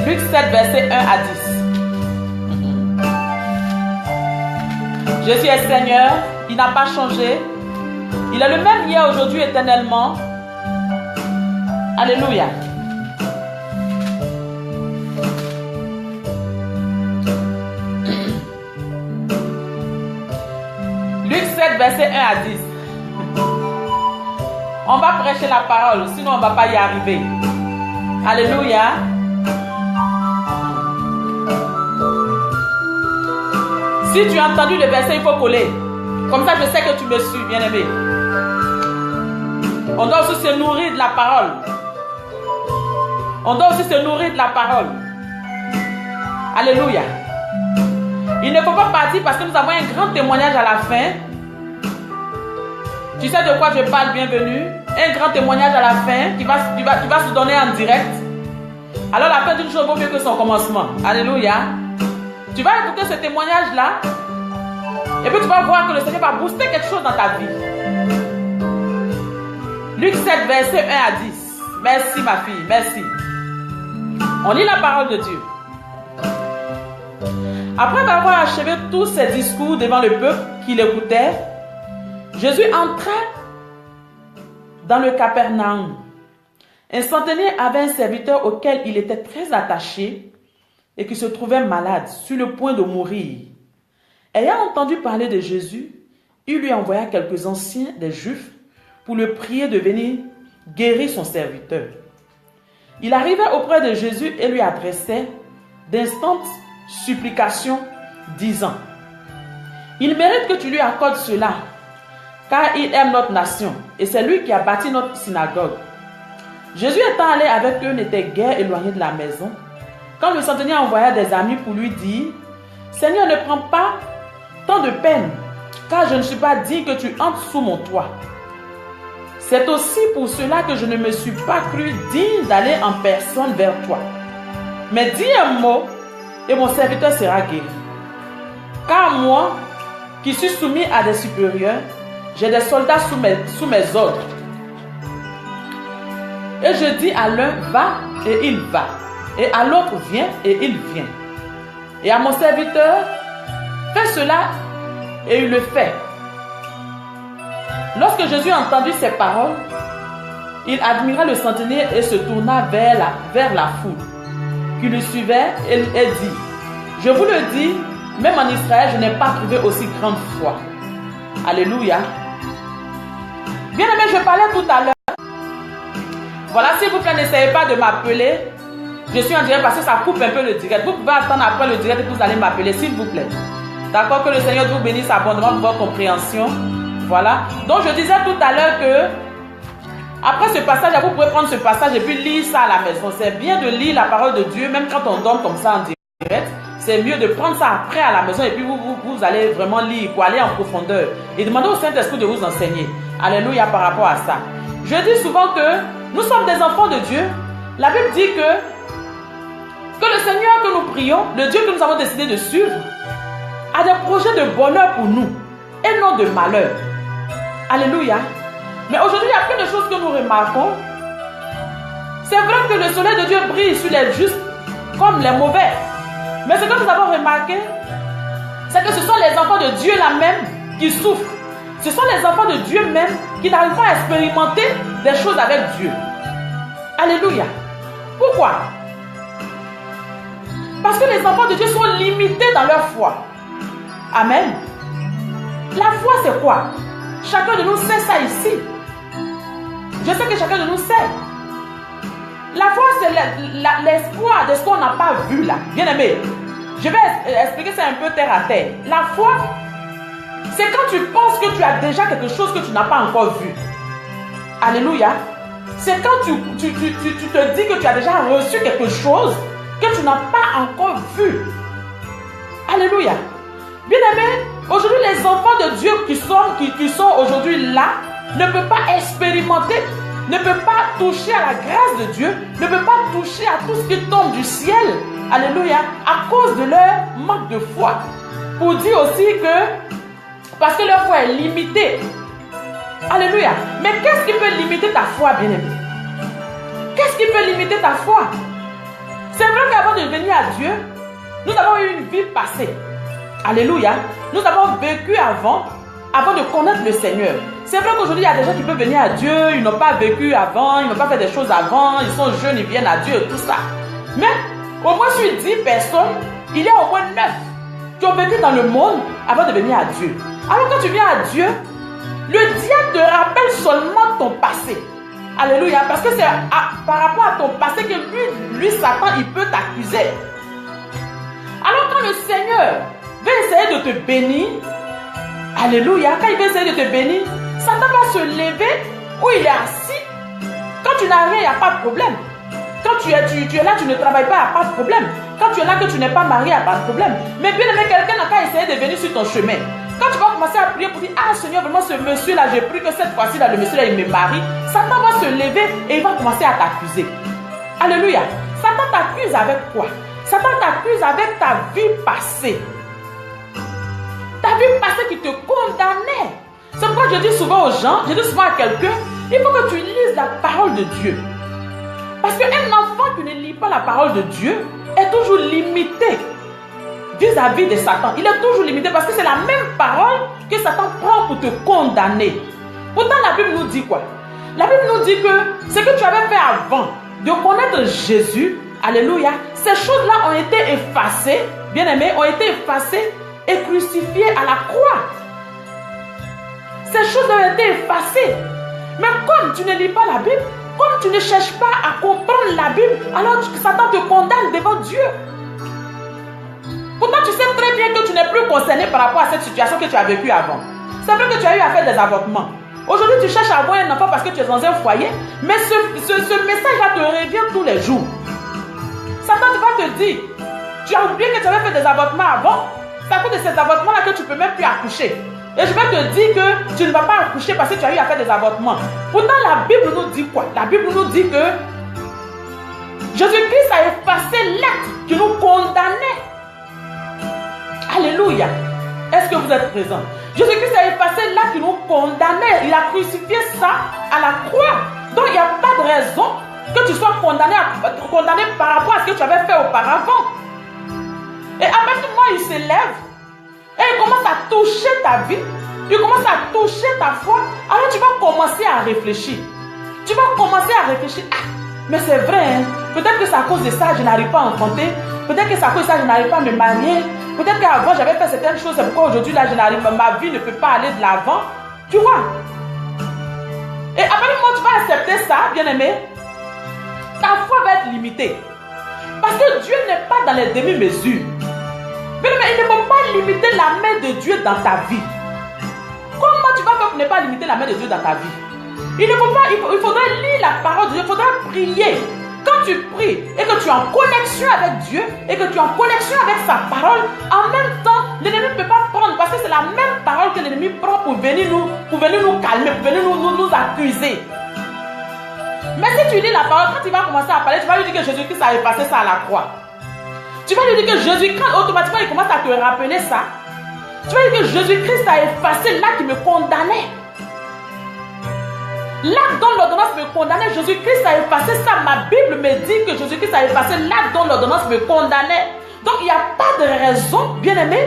10. Luc 7, verset 1 à 10. Jésus est Seigneur. Il n'a pas changé. Il est le même hier, aujourd'hui, éternellement. Alléluia. Luc 7, verset 1 à 10. On va prêcher la parole, sinon on ne va pas y arriver. Alléluia. Si tu as entendu le verset, il faut coller. Comme ça, je sais que tu me suis, bien-aimé. On doit aussi se nourrir de la parole. On doit aussi se nourrir de la parole. Alléluia. Il ne faut pas partir parce que nous avons un grand témoignage à la fin. Tu sais de quoi je parle, bienvenue. Un grand témoignage à la fin qui va se donner en direct. Alors la fin d'une chose vaut mieux que son commencement. Alléluia. Tu vas écouter ce témoignage-là. Et puis tu vas voir que le Seigneur va booster quelque chose dans ta vie. Luc 7, verset 1 à 10. Merci ma fille, merci. On lit la parole de Dieu. Après avoir achevé tous ses discours devant le peuple qui l'écoutait, Jésus entra dans le Capernaum. Un centenier avait un serviteur auquel il était très attaché et qui se trouvait malade, sur le point de mourir. Ayant entendu parler de Jésus, il lui envoya quelques anciens des Juifs pour le prier de venir guérir son serviteur. Il arrivait auprès de Jésus et lui adressait d'instantes supplications, disant: il mérite que tu lui accordes cela, car il aime notre nation, et c'est lui qui a bâti notre synagogue. Jésus étant allé avec eux n'était guère éloigné de la maison, quand le centenier envoya des amis pour lui dire: Seigneur, ne prends pas tant de peine, car je ne suis pas digne que tu entres sous mon toit. C'est aussi pour cela que je ne me suis pas cru digne d'aller en personne vers toi. Mais dis un mot, et mon serviteur sera guéri. Car moi, qui suis soumis à des supérieurs, j'ai des soldats sous mes ordres. Et je dis à l'un: va, et il va. Et à l'autre: viens, et il vient. Et à mon serviteur: fais cela, et il le fait. Lorsque Jésus entendit ces paroles, il admira le centenier et se tourna vers la foule qui le suivait et dit: je vous le dis, même en Israël, je n'ai pas trouvé aussi grande foi. Alléluia. Bien aimé, je parlais tout à l'heure. Voilà, s'il vous plaît, n'essayez pas de m'appeler. Je suis en direct parce que ça coupe un peu le direct. Vous pouvez attendre après le direct et vous allez m'appeler, s'il vous plaît. D'accord, que le Seigneur vous bénisse abondamment pour votre compréhension. Voilà. Donc, je disais tout à l'heure que après ce passage, vous pouvez prendre ce passage et puis lire ça à la maison. C'est bien de lire la parole de Dieu, même quand on dort comme ça en direct. C'est mieux de prendre ça après à la maison et puis vous allez vraiment lire pour aller en profondeur. Et demander au Saint-Esprit de vous enseigner. Alléluia par rapport à ça. Je dis souvent que nous sommes des enfants de Dieu. La Bible dit que le Seigneur que nous prions, le Dieu que nous avons décidé de suivre, a des projets de bonheur pour nous et non de malheur. Alléluia. Mais aujourd'hui, il y a plein de choses que nous remarquons. C'est vrai que le soleil de Dieu brille sur les justes comme les mauvais. Mais ce que nous avons remarqué, c'est que ce sont les enfants de Dieu là même qui souffrent. Ce sont les enfants de Dieu même qui n'arrivent pas à expérimenter des choses avec Dieu. Alléluia. Pourquoi? Parce que les enfants de Dieu sont limités dans leur foi. Amen. La foi, c'est quoi? Chacun de nous sait ça ici. Je sais que chacun de nous sait. La foi, c'est l'espoir de ce qu'on n'a pas vu là. Bien aimé, je vais expliquer ça un peu terre à terre. La foi, c'est quand tu penses que tu as déjà quelque chose que tu n'as pas encore vu. Alléluia. C'est quand tu te dis que tu as déjà reçu quelque chose que tu n'as pas encore vu. Alléluia. Bien aimé, aujourd'hui les enfants de Dieu qui sont aujourd'hui là ne peuvent pas expérimenter, ne peuvent pas toucher à la grâce de Dieu, ne peuvent pas toucher à tout ce qui tombe du ciel. Alléluia. À cause de leur manque de foi. Pour dire aussi que, parce que leur foi est limitée. Alléluia. Mais qu'est-ce qui peut limiter ta foi, bien-aimé? Qu'est-ce qui peut limiter ta foi? C'est vrai qu'avant de venir à Dieu, nous avons eu une vie passée. Alléluia. Nous avons vécu avant de connaître le Seigneur. C'est vrai qu'aujourd'hui, il y a des gens qui peuvent venir à Dieu, ils n'ont pas vécu avant, ils n'ont pas fait des choses avant, ils sont jeunes, ils viennent à Dieu et tout ça. Mais au moins sur 10 personnes, il y a au moins 9 qui ont vécu dans le monde avant de venir à Dieu. Alors quand tu viens à Dieu, le diable te rappelle seulement ton passé. Alléluia. Parce que c'est par rapport à ton passé que lui Satan, il peut t'accuser. Alors quand le Seigneur veut essayer de te bénir, alléluia, quand il veut essayer de te bénir, Satan va se lever où il est assis. Quand tu n'as rien, il n'y a pas de problème. Quand tu es là, tu ne travailles pas, il n'y a pas de problème. Quand tu es là, que tu n'es pas marié, il n'y a pas de problème. Mais bien aimé, quelqu'un n'a qu'à essayer de venir sur ton chemin. Quand tu vas commencer à prier pour dire: ah Seigneur, vraiment ce monsieur-là, j'ai pris que cette fois-ci, là, le monsieur-là, il me marie. Satan va se lever et il va commencer à t'accuser. Alléluia. Satan t'accuse avec quoi? Satan t'accuse avec ta vie passée. Ta vie passée qui te condamnait. C'est pourquoi je dis souvent aux gens, je dis souvent à quelqu'un, il faut que tu lises la parole de Dieu. Parce qu'un enfant qui ne lit pas la parole de Dieu est toujours limité vis-à-vis de Satan. Il est toujours limité parce que c'est la même parole que Satan prend pour te condamner. Pourtant, la Bible nous dit quoi? La Bible nous dit que ce que tu avais fait avant de connaître Jésus, alléluia, ces choses-là ont été effacées, bien aimés, ont été effacées et crucifiées à la croix. Ces choses ont été effacées. Mais comme tu ne lis pas la Bible, comme tu ne cherches pas à comprendre la Bible, alors Satan te condamne devant Dieu. Pourtant, tu sais très bien que tu n'es plus concerné par rapport à cette situation que tu as vécue avant. C'est vrai que tu as eu à faire des avortements. Aujourd'hui, tu cherches à avoir un enfant parce que tu es dans un foyer, mais ce message-là te revient tous les jours. Satan va te dire, tu as oublié que tu avais fait des avortements avant, c'est à cause de ces avortements-là que tu ne peux même plus accoucher. Et je vais te dire que tu ne vas pas accoucher parce que tu as eu à faire des avortements. Pourtant, la Bible nous dit quoi? La Bible nous dit que Jésus-Christ a effacé l'acte qui nous condamnait. Alléluia. Est-ce que vous êtes présents? Jésus-Christ a effacé l'acte qui nous condamnait. Il a crucifié ça à la croix. Donc, il n'y a pas de raison que tu sois condamné par rapport à ce que tu avais fait auparavant. Et à partir du moment où il s'élève, et il commence à toucher ta vie, il commence à toucher ta foi, alors tu vas commencer à réfléchir. Tu vas commencer à réfléchir. Ah, mais c'est vrai, hein? Peut-être que c'est à cause de ça que je n'arrive pas à enfanter. Peut-être que c'est à cause de ça que je n'arrive pas à me marier. Peut-être qu'avant j'avais fait certaines choses, c'est pourquoi aujourd'hui là ma vie ne peut pas aller de l'avant. Tu vois? Et après le moment où tu vas accepter ça, bien aimé, ta foi va être limitée. Parce que Dieu n'est pas dans les demi-mesures. Mais il ne faut pas limiter la main de Dieu dans ta vie. Comment tu vas faire pour ne pas limiter la main de Dieu dans ta vie? Il ne faut pas, il faudrait lire la parole de Dieu, il faudrait prier. Quand tu pries et que tu es en connexion avec Dieu et que tu es en connexion avec sa parole, en même temps, l'ennemi ne peut pas prendre parce que c'est la même parole que l'ennemi prend pour venir nous calmer, pour venir nous accuser. Mais si tu lis la parole, quand il va commencer à parler, tu vas lui dire que Jésus-Christ a effacé ça à la croix. Tu vas lui dire que Jésus-Christ, automatiquement, il commence à te rappeler ça. Tu vas lui dire que Jésus-Christ a effacé l'acte qui me condamnait. L'acte dont l'ordonnance me condamnait, Jésus-Christ a effacé ça. Ma Bible me dit que Jésus-Christ a effacé l'acte dont l'ordonnance me condamnait. Donc, il n'y a pas de raison, bien aimé,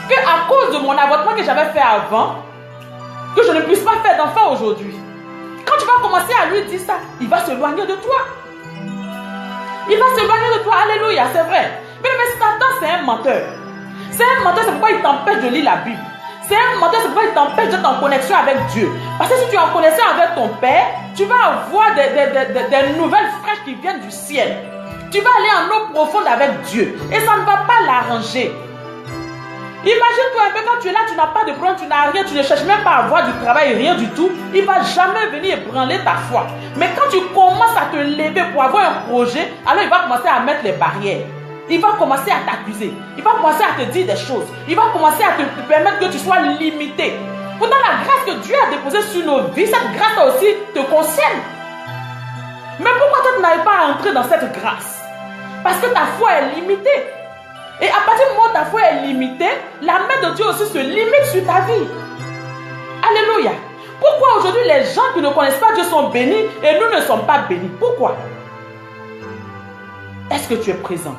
qu'à cause de mon avortement que j'avais fait avant, que je ne puisse pas faire d'enfant aujourd'hui. Quand tu vas commencer à lui dire ça, il va s'éloigner de toi. Il va s'éloigner de toi. Alléluia, c'est vrai. Mais Satan, c'est un menteur. C'est un menteur, c'est pourquoi il t'empêche de lire la Bible. C'est un menteur, c'est pourquoi il t'empêche d'être en connexion avec Dieu. Parce que si tu es en connexion avec ton Père, tu vas avoir des nouvelles fraîches qui viennent du ciel. Tu vas aller en eau profonde avec Dieu. Et ça ne va pas l'arranger. Imagine-toi un peu quand tu es là, tu n'as pas de problème, tu n'as rien, tu ne cherches même pas à avoir du travail, rien du tout. Il ne va jamais venir ébranler ta foi. Mais quand tu commences à te lever pour avoir un projet, alors il va commencer à mettre les barrières. Il va commencer à t'accuser. Il va commencer à te dire des choses. Il va commencer à te permettre que tu sois limité. Pourtant, la grâce que Dieu a déposée sur nos vies, cette grâce aussi te concerne. Mais pourquoi toi tu n'arrives pas à entrer dans cette grâce? Parce que ta foi est limitée. Et à partir du moment où ta foi est limitée, la main de Dieu aussi se limite sur ta vie. Alléluia. Pourquoi aujourd'hui les gens qui ne connaissent pas Dieu sont bénis et nous ne sommes pas bénis? Pourquoi? Est-ce que tu es présent?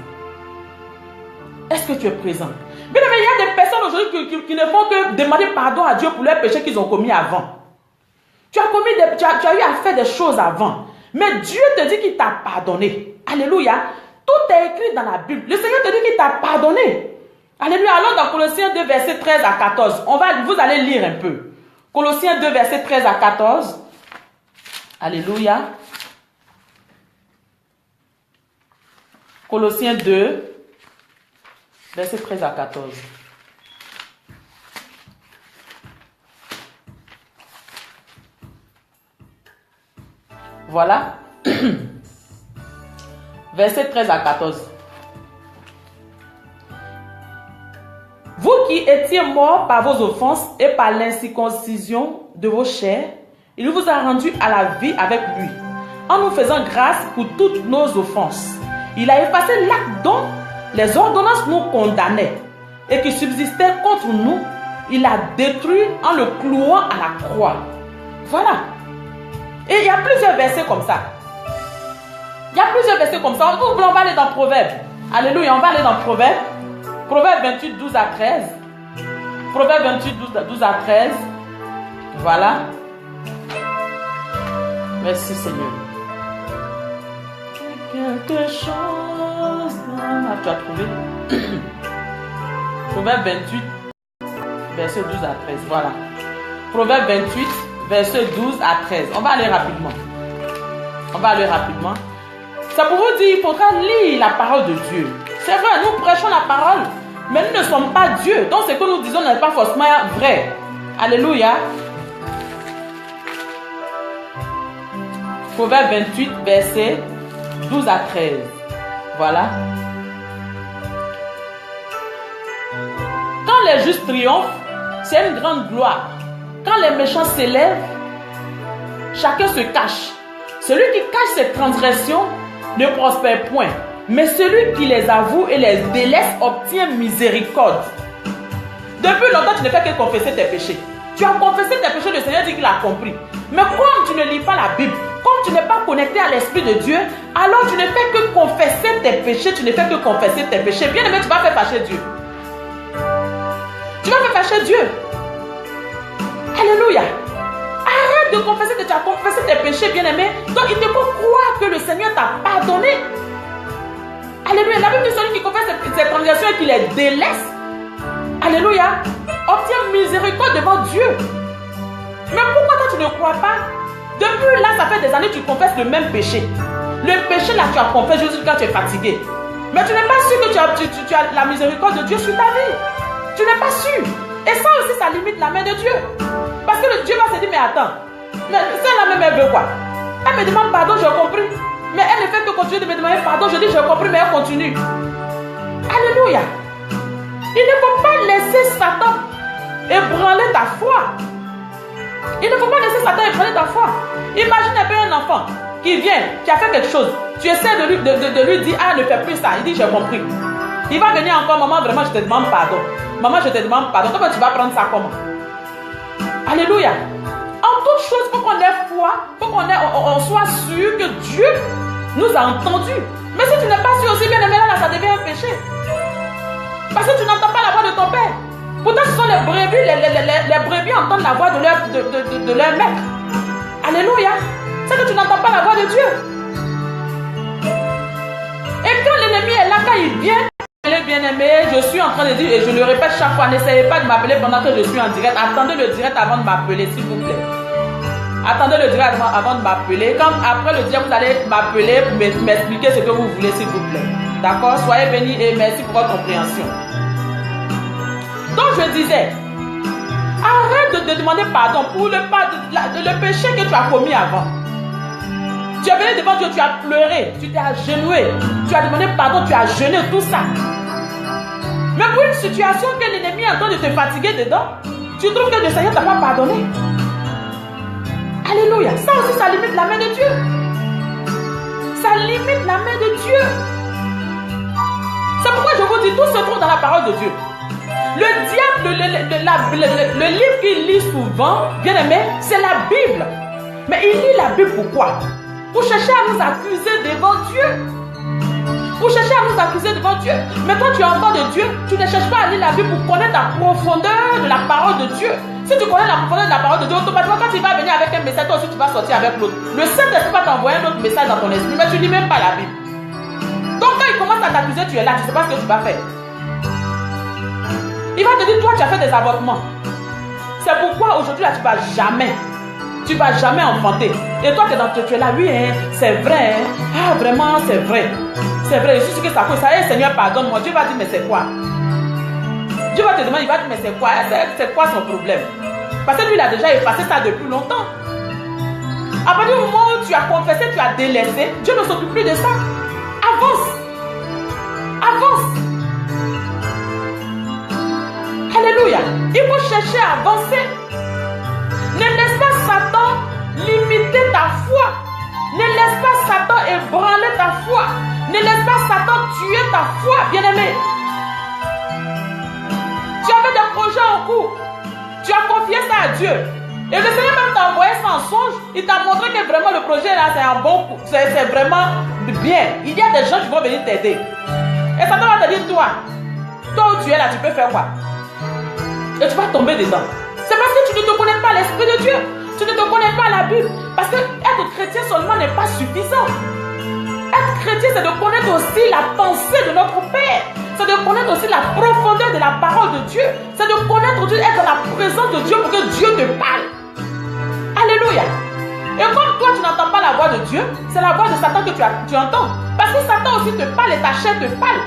Est-ce que tu es présent? Bien, mais il y a des personnes aujourd'hui qui ne font que demander pardon à Dieu pour leurs péchés qu'ils ont commis avant. Tu as eu à faire des choses avant. Mais Dieu te dit qu'il t'a pardonné. Alléluia. Tout est écrit dans la Bible. Le Seigneur te dit qu'il t'a pardonné. Alléluia. Allons dans Colossiens 2, versets 13 à 14. Vous allez lire un peu. Colossiens 2, versets 13 à 14. Alléluia. Colossiens 2, versets 13 à 14. Voilà. Verset 13 à 14. Vous qui étiez morts par vos offenses et par l'incirconcision de vos chairs, il vous a rendus à la vie avec lui, en nous faisant grâce pour toutes nos offenses. Il a effacé l'acte dont les ordonnances nous condamnaient et qui subsistait contre nous. Il l'a détruit en le clouant à la croix. Voilà. Et il y a plusieurs versets comme ça. Il y a plusieurs versets comme ça. On va aller dans Proverbes. Alléluia, on va aller dans Proverbes. Proverbes 28, 12 à 13. Proverbes 28, 12 à 13. Voilà. Merci Seigneur. Quelque chose. Ah, tu as trouvé. Proverbe 28, verset 12 à 13. Voilà. Proverbe 28, versets 12 à 13. On va aller rapidement. On va aller rapidement. Ça pour vous dire, il faudra lire la parole de Dieu. C'est vrai, nous prêchons la parole, mais nous ne sommes pas Dieu. Donc ce que nous disons n'est pas forcément vrai. Alléluia. Proverbe 28, versets 12 à 13. Voilà. Quand les justes triomphent, c'est une grande gloire. Quand les méchants s'élèvent, chacun se cache. Celui qui cache ses transgressions ne prospère point. Mais celui qui les avoue et les délaisse obtient miséricorde. Depuis longtemps, tu ne fais que confesser tes péchés. Tu as confessé tes péchés, le Seigneur dit qu'il a compris. Mais comme tu ne lis pas la Bible, comme tu n'es pas connecté à l'Esprit de Dieu, alors tu ne fais que confesser tes péchés, tu ne fais que confesser tes péchés. Bien aimé, tu vas faire fâcher Dieu. Tu vas faire fâcher Dieu. Alléluia. Arrête de confesser que tu as confessé tes péchés, bien aimé. Donc il te faut croire que le Seigneur t'a pardonné. Alléluia. La Bible dit celui qui confesse ses transgressions et qui les délaisse, alléluia, obtient miséricorde devant Dieu. Mais pourquoi toi tu ne crois pas? Depuis là, ça fait des années que tu confesses le même péché. Le péché là, tu as confessé juste quand tu es fatigué. Mais tu n'es pas sûr que tu as la miséricorde de Dieu sur ta vie. Tu n'es pas sûr. Et ça aussi, ça limite la main de Dieu. Parce que le Dieu va se dire, mais attends, mais celle-là même, elle veut quoi? Elle me demande pardon, j'ai compris. Mais elle ne fait que continuer de me demander pardon. Je dis, j'ai compris, mais elle continue. Alléluia. Il ne faut pas laisser Satan ébranler ta foi. Il ne faut pas laisser Satan ébranler ta foi. Imagine un peu un enfant qui vient, qui a fait quelque chose. Tu essaies de lui dire, ah, ne fais plus ça. Il dit, j'ai compris. Il va venir encore, maman, vraiment, je te demande pardon. Maman, je te demande pardon. Comment tu vas prendre ça comment? Alléluia. En toute chose, il faut qu'on ait foi, il faut qu'on soit sûr que Dieu nous a entendus. Mais si tu n'es pas sûr aussi, bien aimé, là, ça devient un péché. Parce que tu n'entends pas la voix de ton Père. Pourtant, ce sont les brebis, les brebis entendent la voix de leur maître. Alléluia. C'est que tu n'entends pas la voix de Dieu. Et quand l'ennemi est là, quand il vient, bien-aimé, je suis en train de dire, et je le répète chaque fois, n'essayez pas de m'appeler pendant que je suis en direct. Attendez le direct avant de m'appeler, s'il vous plaît. Attendez le direct avant de m'appeler. Quand après le direct, vous allez m'appeler pour m'expliquer ce que vous voulez, s'il vous plaît. D'accord? Soyez bénis et merci pour votre compréhension. Donc je disais, arrête de demander pardon pour le péché que tu as commis avant. Tu es venu devant Dieu, tu as pleuré, tu t'es agenouillé, tu as demandé pardon, tu as jeûné, tout ça. Mais pour une situation que l'ennemi est en train de te fatiguer dedans, tu trouves que le Seigneur ne t'a pas pardonné. Alléluia. Ça aussi, ça limite la main de Dieu. Ça limite la main de Dieu. C'est pourquoi je vous dis, tout se trouve dans la parole de Dieu. Le diable, le livre qu'il lit souvent, bien aimé, c'est la Bible. Mais il lit la Bible pourquoi? Pour chercher à nous accuser devant Dieu. Pour chercher à nous accuser devant Dieu. Mais quand tu es enfant de Dieu, tu ne cherches pas à lire la Bible pour connaître la profondeur de la parole de Dieu. Si tu connais la profondeur de la parole de Dieu, automatiquement quand il va venir avec un message, toi aussi tu vas sortir avec l'autre. Le Saint-Esprit va t'envoyer un autre message dans ton esprit, mais tu ne lis même pas la Bible. Donc quand il commence à t'accuser, tu es là, tu ne sais pas ce que tu vas faire. Il va te dire, toi tu as fait des avortements. C'est pourquoi aujourd'hui là tu ne vas jamais. Tu ne vas jamais enfanter. Et toi, tu es là, oui, hein, c'est vrai. Hein. Ah, vraiment, c'est vrai. C'est vrai. Je suis sûr que ça cause. Ça y est, Seigneur, pardonne-moi. Dieu va dire, mais c'est quoi? Dieu va te demander, il va dire, mais c'est quoi? C'est quoi son problème? Parce que lui, il a déjà effacé ça depuis longtemps. À partir du moment où tu as confessé, tu as délaissé, Dieu ne s'occupe plus de ça. Avance. Avance. Alléluia. Il faut chercher à avancer. Ne laisse pas Satan limiter ta foi. Ne laisse pas Satan ébranler ta foi. Ne laisse pas Satan tuer ta foi, bien-aimé. Tu avais des projets en cours. Tu as confié ça à Dieu. Et le Seigneur même t'a envoyé ça en songe. Il t'a montré que vraiment le projet là, c'est un bon coup. C'est vraiment bien. Il y a des gens qui vont venir t'aider. Et Satan va te dire, toi où tu es là, tu peux faire quoi? Et tu vas tomber dedans. C'est parce que tu ne te connais pas l'Esprit de Dieu. Tu ne te connais pas la Bible. Parce que être chrétien seulement n'est pas suffisant. Être chrétien, c'est de connaître aussi la pensée de notre Père. C'est de connaître aussi la profondeur de la parole de Dieu. C'est de connaître Dieu, être dans la présence de Dieu pour que Dieu te parle. Alléluia. Et comme toi, tu n'entends pas la voix de Dieu, c'est la voix de Satan que tu entends. Parce que Satan aussi te parle et ta chair te parle.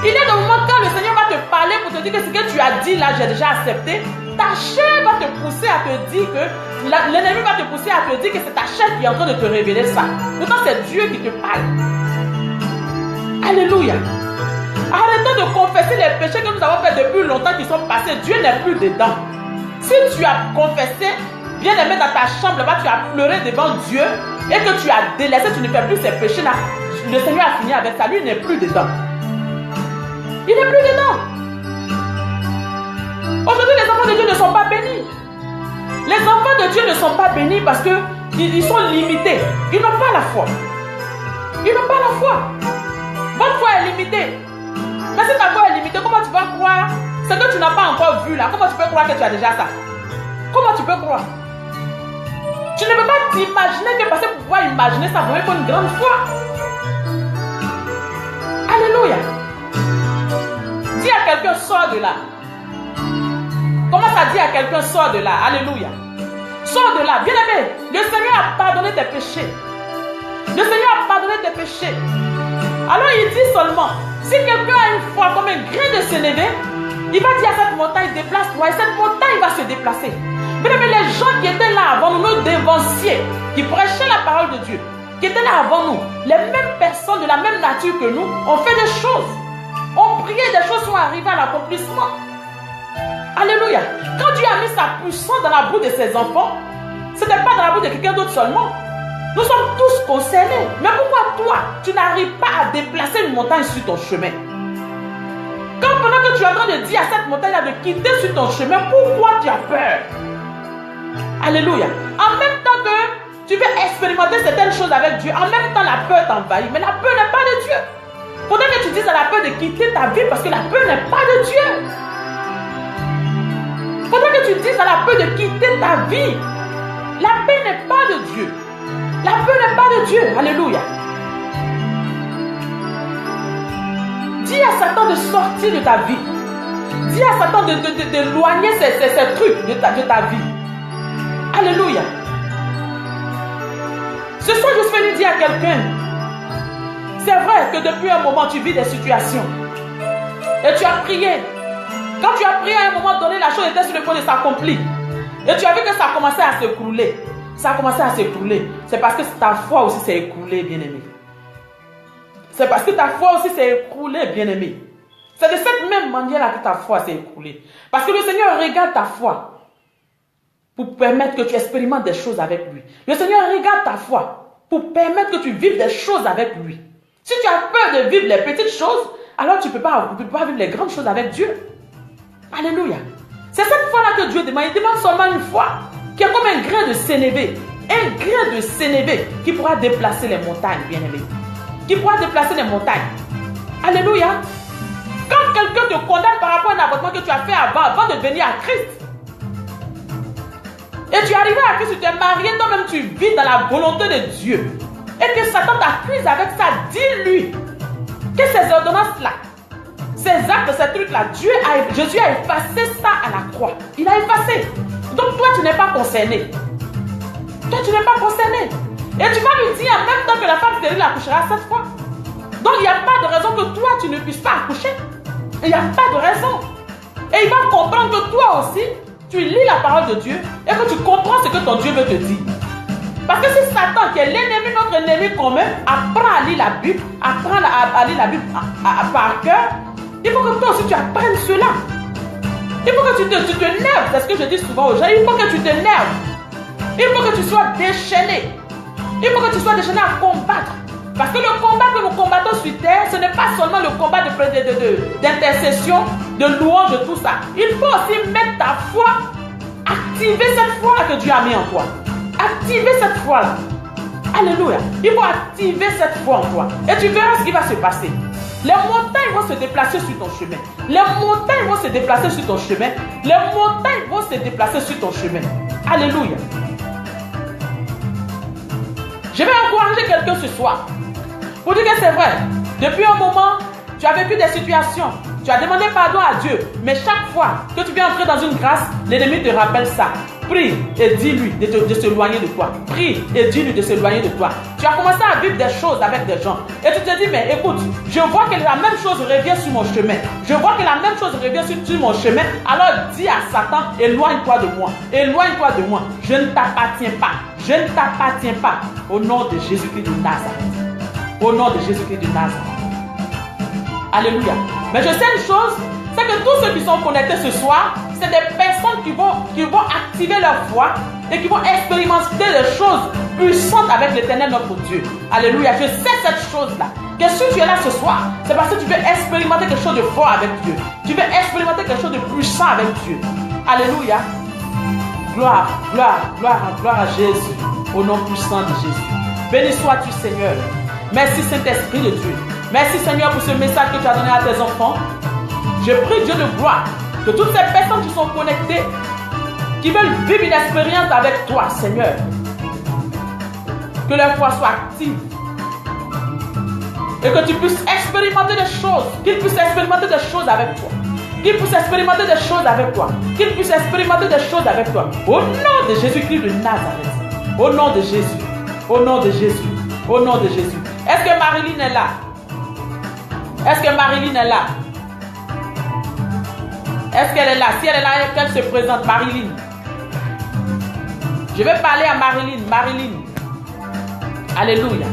Il est le moment quand le Seigneur va te parler pour te dire que ce que tu as dit là, j'ai déjà accepté. Ta chair va te pousser à te dire que, l'ennemi va te pousser à te dire que c'est ta chair qui est en train de te révéler ça. Pourtant, c'est Dieu qui te parle. Alléluia. Arrêtons de confesser les péchés que nous avons faits depuis longtemps qui sont passés. Dieu n'est plus dedans. Si tu as confessé, bien aimé dans ta chambre, là-bas, tu as pleuré devant Dieu et que tu as délaissé, tu ne fais plus ces péchés-là. Le Seigneur a fini avec ça. Lui, il n'est plus dedans. Il n'est plus dedans. Aujourd'hui, les enfants de Dieu ne sont pas bénis. Les enfants de Dieu ne sont pas bénis parce qu'ils sont limités. Ils n'ont pas la foi. Ils n'ont pas la foi. Votre foi est limitée. Mais si ta foi est limitée, comment tu vas croire ce que tu n'as pas encore vu là? Comment tu peux croire que tu as déjà ça? Comment tu peux croire? Tu ne peux pas t'imaginer que parce que pour pouvoir imaginer ça, il faut une grande foi. Alléluia. Dis à quelqu'un, sors de là. Commence à dire à quelqu'un, sors de là. Alléluia. Sors de là. Bien aimé, le Seigneur a pardonné tes péchés. Le Seigneur a pardonné tes péchés. Alors il dit seulement, si quelqu'un a une foi comme un grain de sénévé, il va dire à cette montagne, déplace-toi, et cette montagne va se déplacer. Bien aimé, les gens qui étaient là avant nous, nos dévanciers, qui prêchaient la parole de Dieu, qui étaient là avant nous, les mêmes personnes de la même nature que nous, ont fait des choses. Ont prié, des choses sont arrivées à l'accomplissement. Alléluia. Quand Dieu a mis sa puissance dans la bouche de ses enfants, ce n'était pas dans la bouche de quelqu'un d'autre seulement. Nous sommes tous concernés. Mais pourquoi toi, tu n'arrives pas à déplacer une montagne sur ton chemin? Quand pendant que tu es en train de dire à cette montagne-là de quitter sur ton chemin, pourquoi tu as peur? Alléluia. En même temps que tu veux expérimenter certaines choses avec Dieu, en même temps la peur t'envahit. Mais la peur n'est pas de Dieu. Faudrait que tu dises à la peur de quitter ta vie parce que la peur n'est pas de Dieu. Faudrait que tu dises à la peur de quitter ta vie. La paix n'est pas de Dieu. La peur n'est pas de Dieu. Alléluia. Dis à Satan de sortir de ta vie. Dis à Satan d'éloigner ces trucs de ta vie. Alléluia. Ce soir, je suis venu dire à quelqu'un, c'est vrai que depuis un moment, tu vis des situations. Et tu as prié. Quand tu as prié à un moment donné, la chose était sur le point de s'accomplir. Et tu as vu que ça a commencé à s'écrouler. Ça a commencé à s'écrouler. C'est parce que ta foi aussi s'est écroulée, bien-aimé. C'est parce que ta foi aussi s'est écroulée, bien-aimé. C'est de cette même manière-là que ta foi s'est écroulée. Parce que le Seigneur regarde ta foi pour permettre que tu expérimentes des choses avec lui. Le Seigneur regarde ta foi pour permettre que tu vives des choses avec lui. Si tu as peur de vivre les petites choses, alors tu ne peux pas vivre les grandes choses avec Dieu. Alléluia. C'est cette foi-là que Dieu demande. Il demande seulement une foi qui est comme un grain de sénévé. Un grain de sénévé qui pourra déplacer les montagnes, bien-aimés. Qui pourra déplacer les montagnes. Alléluia. Quand quelqu'un te condamne par rapport à un avortement que tu as fait avant de venir à Christ, et tu es arrivé à Christ, tu t'es marié, toi-même tu vis dans la volonté de Dieu, et que Satan t'accuse avec ça, dis-lui que ces ordonnances-là, ces actes, ces trucs-là, Jésus a effacé ça à la croix. Il a effacé. Donc toi, tu n'es pas concerné. Toi, tu n'es pas concerné. Et tu vas lui dire en même temps que la femme stérile accouchera cette fois. Donc il n'y a pas de raison que toi, tu ne puisses pas accoucher. Il n'y a pas de raison. Et il va comprendre que toi aussi, tu lis la parole de Dieu et que tu comprends ce que ton Dieu veut te dire. Parce que si Satan, qui est l'ennemi, notre ennemi commun, apprend à lire la Bible, apprend à lire la Bible par cœur, il faut que toi aussi tu apprennes cela. Il faut que tu t'énerves. C'est ce que je dis souvent aux gens. Il faut que tu t'énerves. Il faut que tu sois déchaîné. Il faut que tu sois déchaîné à combattre. Parce que le combat que nous combattons sur terre, ce n'est pas seulement le combat d'intercession, de louange, de tout ça. Il faut aussi mettre ta foi, activer cette foi que Dieu a mis en toi. Activer cette foi-là. Alléluia. Il faut activer cette foi en toi. Et tu verras ce qui va se passer. Les montagnes vont se déplacer sur ton chemin. Les montagnes vont se déplacer sur ton chemin. Les montagnes vont se déplacer sur ton chemin. Alléluia. Je vais encourager quelqu'un ce soir. Pour dire que c'est vrai. Depuis un moment, tu as vécu des situations. Tu as demandé pardon à Dieu. Mais chaque fois que tu viens entrer dans une grâce, l'ennemi te rappelle ça. prie et dis-lui de s'éloigner de toi. Prie et dis-lui de s'éloigner de toi. Tu as commencé à vivre des choses avec des gens. Et tu te dis, mais écoute, je vois que la même chose revient sur mon chemin. Je vois que la même chose revient sur mon chemin. Alors dis à Satan, éloigne-toi de moi. Éloigne-toi de moi. Je ne t'appartiens pas. Je ne t'appartiens pas. Au nom de Jésus-Christ de Nazareth. Au nom de Jésus-Christ de Nazareth. Alléluia. Mais je sais une chose, c'est que tous ceux qui sont connectés ce soir, c'est des personnes qui vont activer leur foi et qui vont expérimenter des choses puissantes avec l'Éternel notre Dieu. Alléluia. Je sais cette chose-là. Que si tu es là ce soir, c'est parce que tu veux expérimenter quelque chose de fort avec Dieu. Tu veux expérimenter quelque chose de puissant avec Dieu. Alléluia. Gloire, gloire, gloire, gloire à Jésus. Au nom puissant de Jésus. Béni sois-tu, Seigneur. Merci, Saint-Esprit de Dieu. Merci, Seigneur, pour ce message que tu as donné à tes enfants. Je prie, Dieu de gloire, que toutes ces personnes qui sont connectées, qui veulent vivre une expérience avec toi, Seigneur, que leur foi soit active et que tu puisses expérimenter des choses, qu'ils puissent expérimenter des choses avec toi, qu'ils puissent expérimenter des choses avec toi, qu'ils puissent expérimenter des choses avec toi. Au nom de Jésus-Christ de Nazareth, au nom de Jésus, au nom de Jésus, au nom de Jésus. Est-ce que Marilyn est là? Est-ce que Marilyn est là? Est-ce qu'elle est là? Si elle est là, qu'elle se présente, Marilyn. Je vais parler à Marilyn. Marilyn. Alléluia.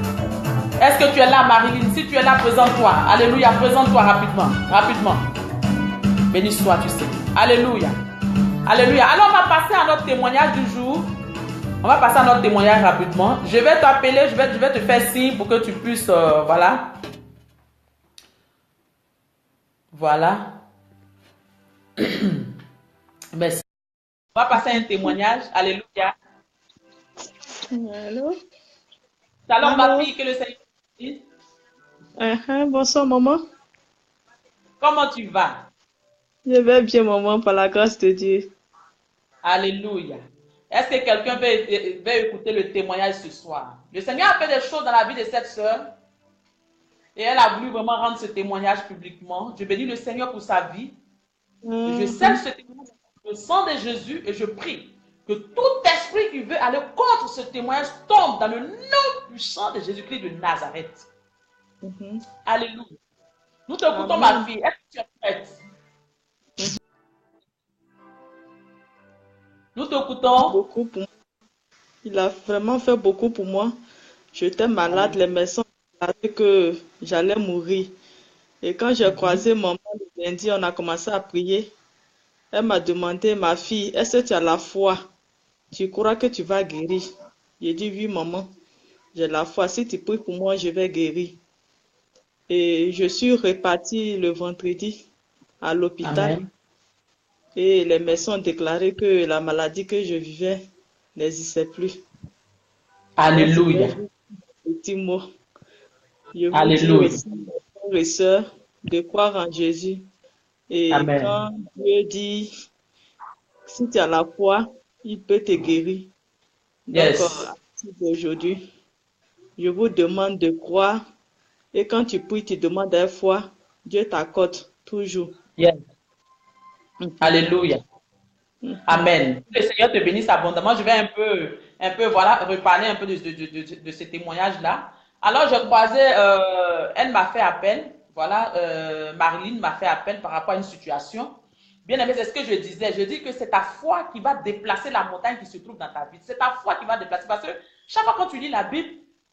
Est-ce que tu es là, Marilyn? Si tu es là, présente-toi. Alléluia. Présente-toi rapidement. Rapidement. Béni sois-tu, Seigneur. Alléluia. Alléluia. Alors, on va passer à notre témoignage du jour. On va passer à notre témoignage rapidement. Je vais t'appeler, je vais te faire signe pour que tu puisses, voilà. Voilà. Merci. On va passer à un témoignage. Alléluia. Allô? Salut ma fille, que le Seigneur te bénisse. Bonsoir maman. Comment tu vas? Je vais bien maman par la grâce de Dieu. Alléluia. Est-ce que quelqu'un veut écouter le témoignage ce soir? Le Seigneur a fait des choses dans la vie de cette sœur et elle a voulu vraiment rendre ce témoignage publiquement. Je bénis le Seigneur pour sa vie. Je scelle ce témoignage dans le sang de Jésus et je prie que tout esprit qui veut aller contre ce témoignage tombe dans le nom puissant de Jésus-Christ de Nazareth. Alléluia. Nous t'écoutons, ma fille. Est-ce que tu es prête? Nous t'écoutons. Beaucoup pour moi. Il a vraiment fait beaucoup pour moi. J'étais malade, les médecins disaient que j'allais mourir. Et quand j'ai croisé maman le lundi, on a commencé à prier. Elle m'a demandé, ma fille, est-ce que tu as la foi? Tu crois que tu vas guérir? J'ai dit, oui, maman, j'ai la foi. Si tu pries pour moi, je vais guérir. Et je suis repartie le vendredi à l'hôpital. Amen. Et les médecins ont déclaré que la maladie que je vivais n'existait plus. Alléluia. Petit mot. Je vous Alléluia. dis aussi, mes frères et sœurs, de croire en Jésus. Et Amen. quand Dieu dit, si tu as la foi, il peut te guérir. Yes. Donc, à partir d'aujourd'hui, je vous demande de croire. Et quand tu pries, tu demandes à la foi, Dieu t'accorde toujours. Yes. Alléluia. Amen. Que le Seigneur te bénisse abondamment. Je vais un peu voilà, reparler un peu de ce témoignage-là. Alors, je croisais, elle m'a fait appel. Voilà, Marilyn m'a fait appel par rapport à une situation. Bien aimé, c'est ce que je disais. Je dis que c'est ta foi qui va déplacer la montagne qui se trouve dans ta vie. C'est ta foi qui va déplacer. Parce que chaque fois quand tu lis la Bible,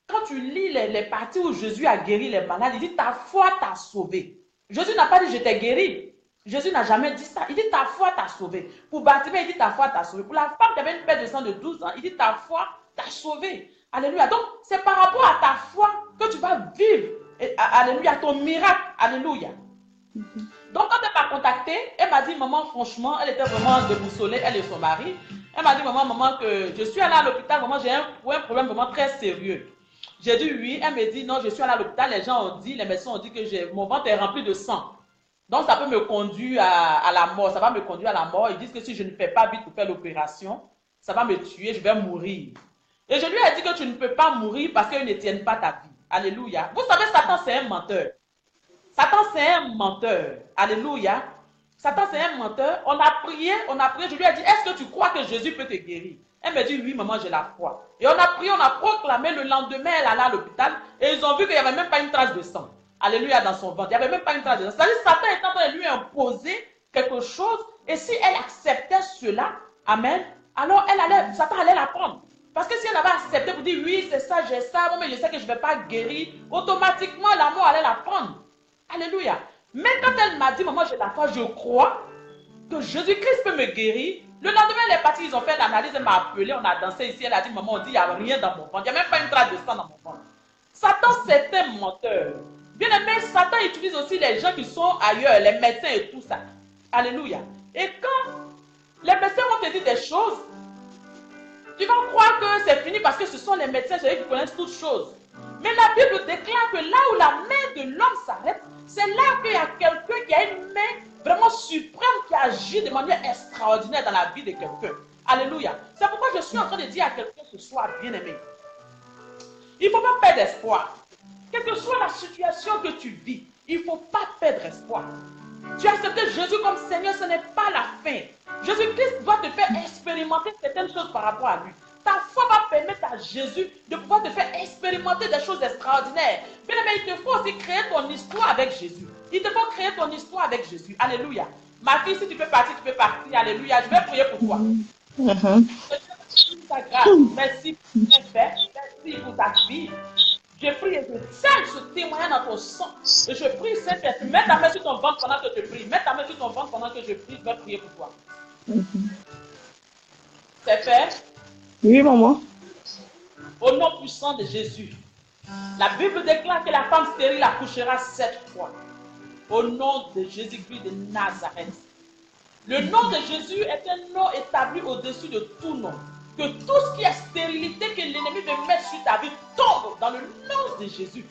quand tu lis les parties où Jésus a guéri les malades, il dit ta foi t'a sauvé. Jésus n'a pas dit je t'ai guéri. Jésus n'a jamais dit ça. Il dit ta foi t'a sauvé. Pour Bartimée, il dit ta foi t'a sauvé. Pour la femme qui avait une perte de sang de 12 ans, il dit ta foi t'a sauvé. Alléluia. Donc, c'est par rapport à ta foi que tu vas vivre. Alléluia. Ton miracle. Alléluia. Donc, quand elle m'a contacté, elle m'a dit, maman, franchement, elle était vraiment déboussolée, elle et son mari. Elle m'a dit, maman, que je suis allée à l'hôpital, maman, j'ai un problème vraiment très sérieux. J'ai dit oui. Elle me dit, non, je suis allée à l'hôpital. Les gens ont dit, les médecins ont dit que mon ventre est rempli de sang. Donc, ça peut me conduire à la mort. Ça va me conduire à la mort. Ils disent que si je ne fais pas vite pour faire l'opération, ça va me tuer, je vais mourir. Et je lui ai dit que tu ne peux pas mourir parce qu'ils ne tiennent pas ta vie. Alléluia. Vous savez, Satan, c'est un menteur. Satan, c'est un menteur. Alléluia. Satan, c'est un menteur. On a prié. Je lui ai dit, est-ce que tu crois que Jésus peut te guérir? Elle me dit, oui, maman, je la crois. Et on a prié, on a proclamé. Le lendemain, elle allait à l'hôpital et ils ont vu qu'il n'y avait même pas une trace de sang. Alléluia, dans son ventre. Il n'y avait même pas une trace de sang. C'est-à-dire, Satan est en train de lui imposer quelque chose. Et si elle acceptait cela, amen, alors Satan allait la prendre. Parce que si elle avait accepté pour dire, oui, c'est ça, j'ai ça, bon, mais je sais que je ne vais pas guérir, automatiquement, l'amour allait la prendre. Alléluia. Mais quand elle m'a dit, maman, j'ai la foi, je crois que Jésus-Christ peut me guérir. Le lendemain, elle est partie, ils ont fait l'analyse, elle m'a appelé, on a dansé ici, elle a dit, maman, on dit, il n'y a rien dans mon ventre, il n'y a même pas une trace de sang dans mon ventre. Satan, c'est un menteur. Bien aimé, Satan utilise aussi les gens qui sont ailleurs, les médecins et tout ça. Alléluia. Et quand les médecins vont te dire des choses, tu vas croire que c'est fini parce que ce sont les médecins, c'est eux qui connaissent toutes choses. Mais la Bible déclare que là où la main de l'homme s'arrête, c'est là qu'il y a quelqu'un qui a une main vraiment suprême qui agit de manière extraordinaire dans la vie de quelqu'un. Alléluia. C'est pourquoi je suis en train de dire à quelqu'un ce soir, bien-aimé, il ne faut pas perdre espoir. Quelle que soit la situation que tu vis, il ne faut pas perdre espoir. Tu as accepté Jésus comme Seigneur, ce n'est pas la fin. Jésus-Christ doit te faire expérimenter certaines choses par rapport à lui. Ta foi va permettre à Jésus de pouvoir te faire expérimenter des choses extraordinaires. Bien aimé, il te faut aussi créer ton histoire avec Jésus. Il te faut créer ton histoire avec Jésus. Alléluia. Ma fille, si tu peux partir, tu peux partir. Alléluia. Je vais prier pour toi. Merci pour ta grâce. Merci pour ton fait. Merci pour ta vie. Je prie et je scelle ce témoignage dans ton sang. Et je prie, Saint-Esprit, mets ta main sur ton ventre pendant que je prie. Mets ta main sur ton ventre pendant que je prie. Je vais prier pour toi. C'est fait? Oui, maman. Au nom puissant de Jésus. La Bible déclare que la femme stérile accouchera 7 fois. Au nom de Jésus-Christ de Nazareth. Le nom de Jésus est un nom établi au-dessus de tout nom. Que tout ce qui est stérilité que l'ennemi veut mettre sur ta vie tombe dans le nom de Jésus.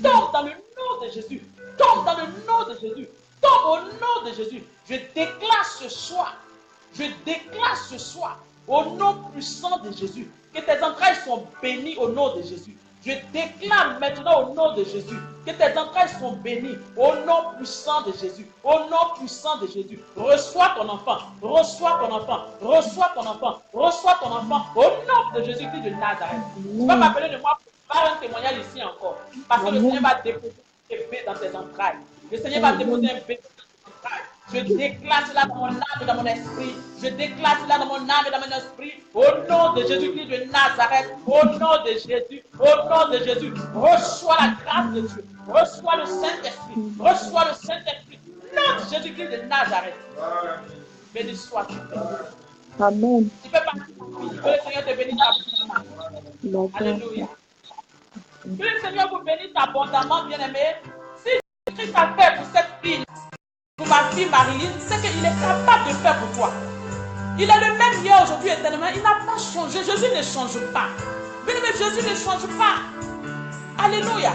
Tombe dans le nom de Jésus. Tombe dans le nom de Jésus. Tombe au nom de Jésus. Je déclare ce soir. Je déclare ce soir au nom puissant de Jésus que tes entrailles sont bénies au nom de Jésus. Je déclare maintenant au nom de Jésus que tes entrailles sont bénies au nom puissant de Jésus. Au nom puissant de Jésus. Reçois ton enfant. Reçois ton enfant. Reçois ton enfant. Reçois ton enfant au nom de Jésus-Christ de Nazareth. Tu vas m'appeler de moi pour faire un témoignage ici encore. Parce que le Seigneur va déposer un bébé dans tes entrailles. Le Seigneur va déposer un bébé dans tes entrailles. Je déclare cela dans mon âme et dans mon esprit. Je déclare cela dans mon âme et dans mon esprit. Au nom de Jésus-Christ de Nazareth. Au nom de Jésus. Au nom de Jésus. Reçois la grâce de Dieu. Reçois le Saint-Esprit. Reçois le Saint-Esprit. Nom de Jésus-Christ de Nazareth. Béni sois-tu. Amen. Tu peux partir. Que le Seigneur te bénisse. Alléluia. Que le Seigneur vous bénisse abondamment, bien-aimé. Si Christ a fait pour cette fille, pour ma fille Marie-Lise, c'est qu'il est capable de faire pour toi. Il est le même hier, aujourd'hui, éternellement. Il n'a pas changé. Jésus ne change pas. Bien-aimé, Jésus ne change pas. Alléluia.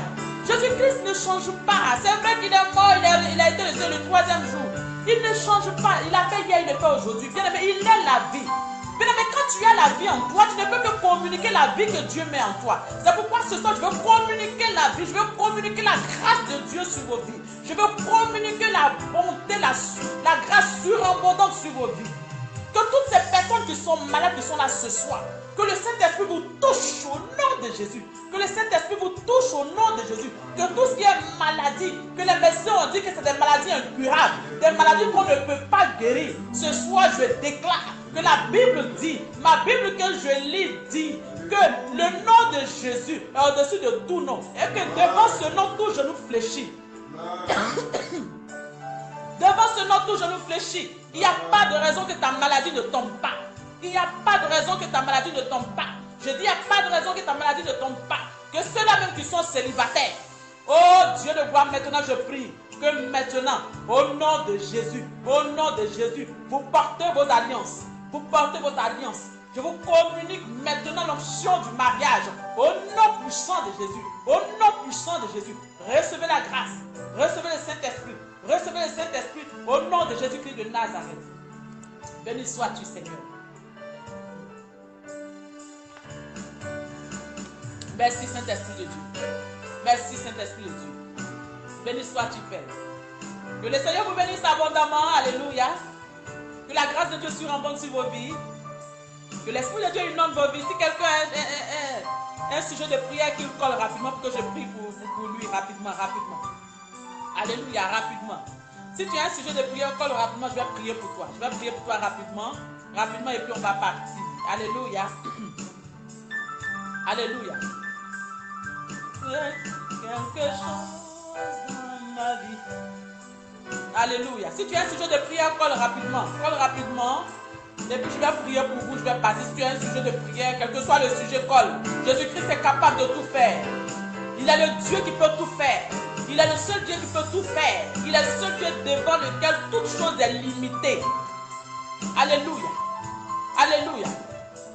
Jésus-Christ ne change pas. C'est vrai qu'il est mort, il a été le 3e jour. Il ne change pas. Il a fait hier, il le fait aujourd'hui. Bien-aimé, il est la vie. Bien-aimé, quand tu as la vie en toi, tu ne peux que communiquer la vie que Dieu met en toi. C'est pourquoi ce soir, je veux communiquer la vie. Je veux communiquer la grâce de Dieu sur vos vies. Je veux communiquer la bonté, la grâce surabondante sur vos vies. Que toutes ces personnes qui sont malades, qui sont là ce soir, que le Saint-Esprit vous touche au nom de Jésus. Que le Saint-Esprit vous touche au nom de Jésus. Que tout ce qui est maladie, que les médecins ont dit que c'est des maladies incurables, des maladies qu'on ne peut pas guérir. Ce soir, je déclare que la Bible dit, ma Bible que je lis dit, que le nom de Jésus est au-dessus de tout nom. Et que devant ce nom, tout genou fléchit. Devant ce nom, tout genou fléchit. Il n'y a pas de raison que ta maladie ne tombe pas. Il n'y a pas de raison que ta maladie ne tombe pas. Je dis, il n'y a pas de raison que ta maladie ne tombe pas. Que ceux-là même qui sont célibataires, oh Dieu de gloire, maintenant je prie que maintenant, au nom de Jésus, vous portez vos alliances. Vous portez vos alliances. Je vous communique maintenant l'option du mariage. Au nom puissant de Jésus. Au nom puissant de Jésus. Recevez la grâce. Recevez le Saint-Esprit. Recevez le Saint-Esprit au nom de Jésus-Christ de Nazareth. Béni sois-tu, Seigneur. Merci, Saint-Esprit de Dieu. Merci, Saint-Esprit de Dieu. Béni sois-tu, Père. Que le Seigneur vous bénisse abondamment. Alléluia. Que la grâce de Dieu surabonde sur vos vies. Que l'Esprit de Dieu inonde vos vies. Si quelqu'un a un sujet de prière qu'il colle rapidement pour que je prie pour lui rapidement. Alléluia, rapidement. Si tu as un sujet de prière, colle rapidement, je vais prier pour toi. Je vais prier pour toi rapidement et puis on va partir. Alléluia. Alléluia. Quelque chose dans ma vie. Alléluia. Si tu as un sujet de prière, colle rapidement. Et puis je vais prier pour vous, je vais passer. Si tu as un sujet de prière, quel que soit le sujet, colle. Jésus-Christ est capable de tout faire. Il est le Dieu qui peut tout faire. Il est le seul Dieu qui peut tout faire. Il est le seul Dieu devant lequel toute chose est limitée. Alléluia. Alléluia.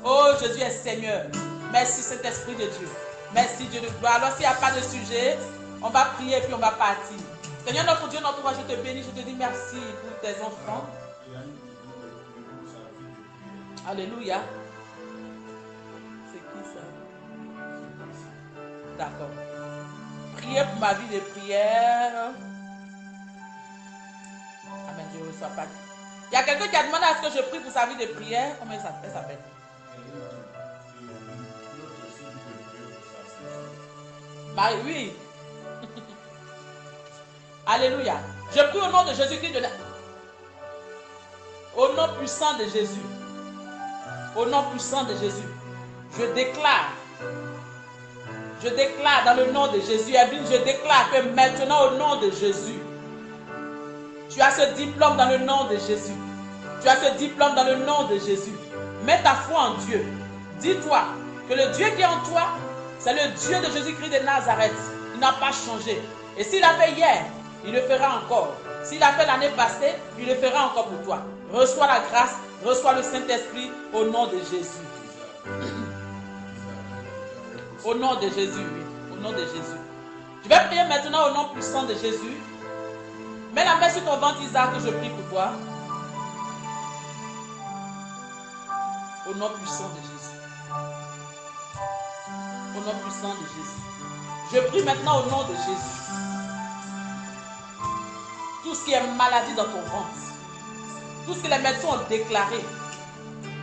Oh, Jésus est Seigneur. Merci Saint-Esprit de Dieu. Merci Dieu de gloire. Alors s'il n'y a pas de sujet, on va prier et puis on va partir. Seigneur notre Dieu, notre roi, je te bénis, je te dis merci pour tes enfants. Alléluia. C'est qui ça? D'accord. Priez pour ma vie de prière. Amen, je ne reçois pas. Il y a quelqu'un qui a demandé à ce que je prie pour sa vie de prière. Comment elle s'appelle? Bah oui. Alléluia. Je prie au nom de Jésus-Christ au nom puissant de Jésus. Au nom puissant de Jésus. Je déclare dans le nom de Jésus. Evelyne, je déclare que maintenant au nom de Jésus, tu as ce diplôme dans le nom de Jésus. Tu as ce diplôme dans le nom de Jésus. Mets ta foi en Dieu. Dis-toi que le Dieu qui est en toi, c'est le Dieu de Jésus-Christ de Nazareth. Il n'a pas changé. Et s'il a fait hier, il le fera encore. S'il a fait l'année passée, il le fera encore pour toi. Reçois la grâce, reçois le Saint-Esprit au nom de Jésus. Au nom de Jésus, oui. Au nom de Jésus. Je vais prier maintenant au nom puissant de Jésus. Mets la main sur ton ventre, Isaac, que je prie pour toi. Au nom puissant de Jésus. Au nom puissant de Jésus. Je prie maintenant au nom de Jésus. Tout ce qui est maladie dans ton ventre, tout ce que les médecins ont déclaré,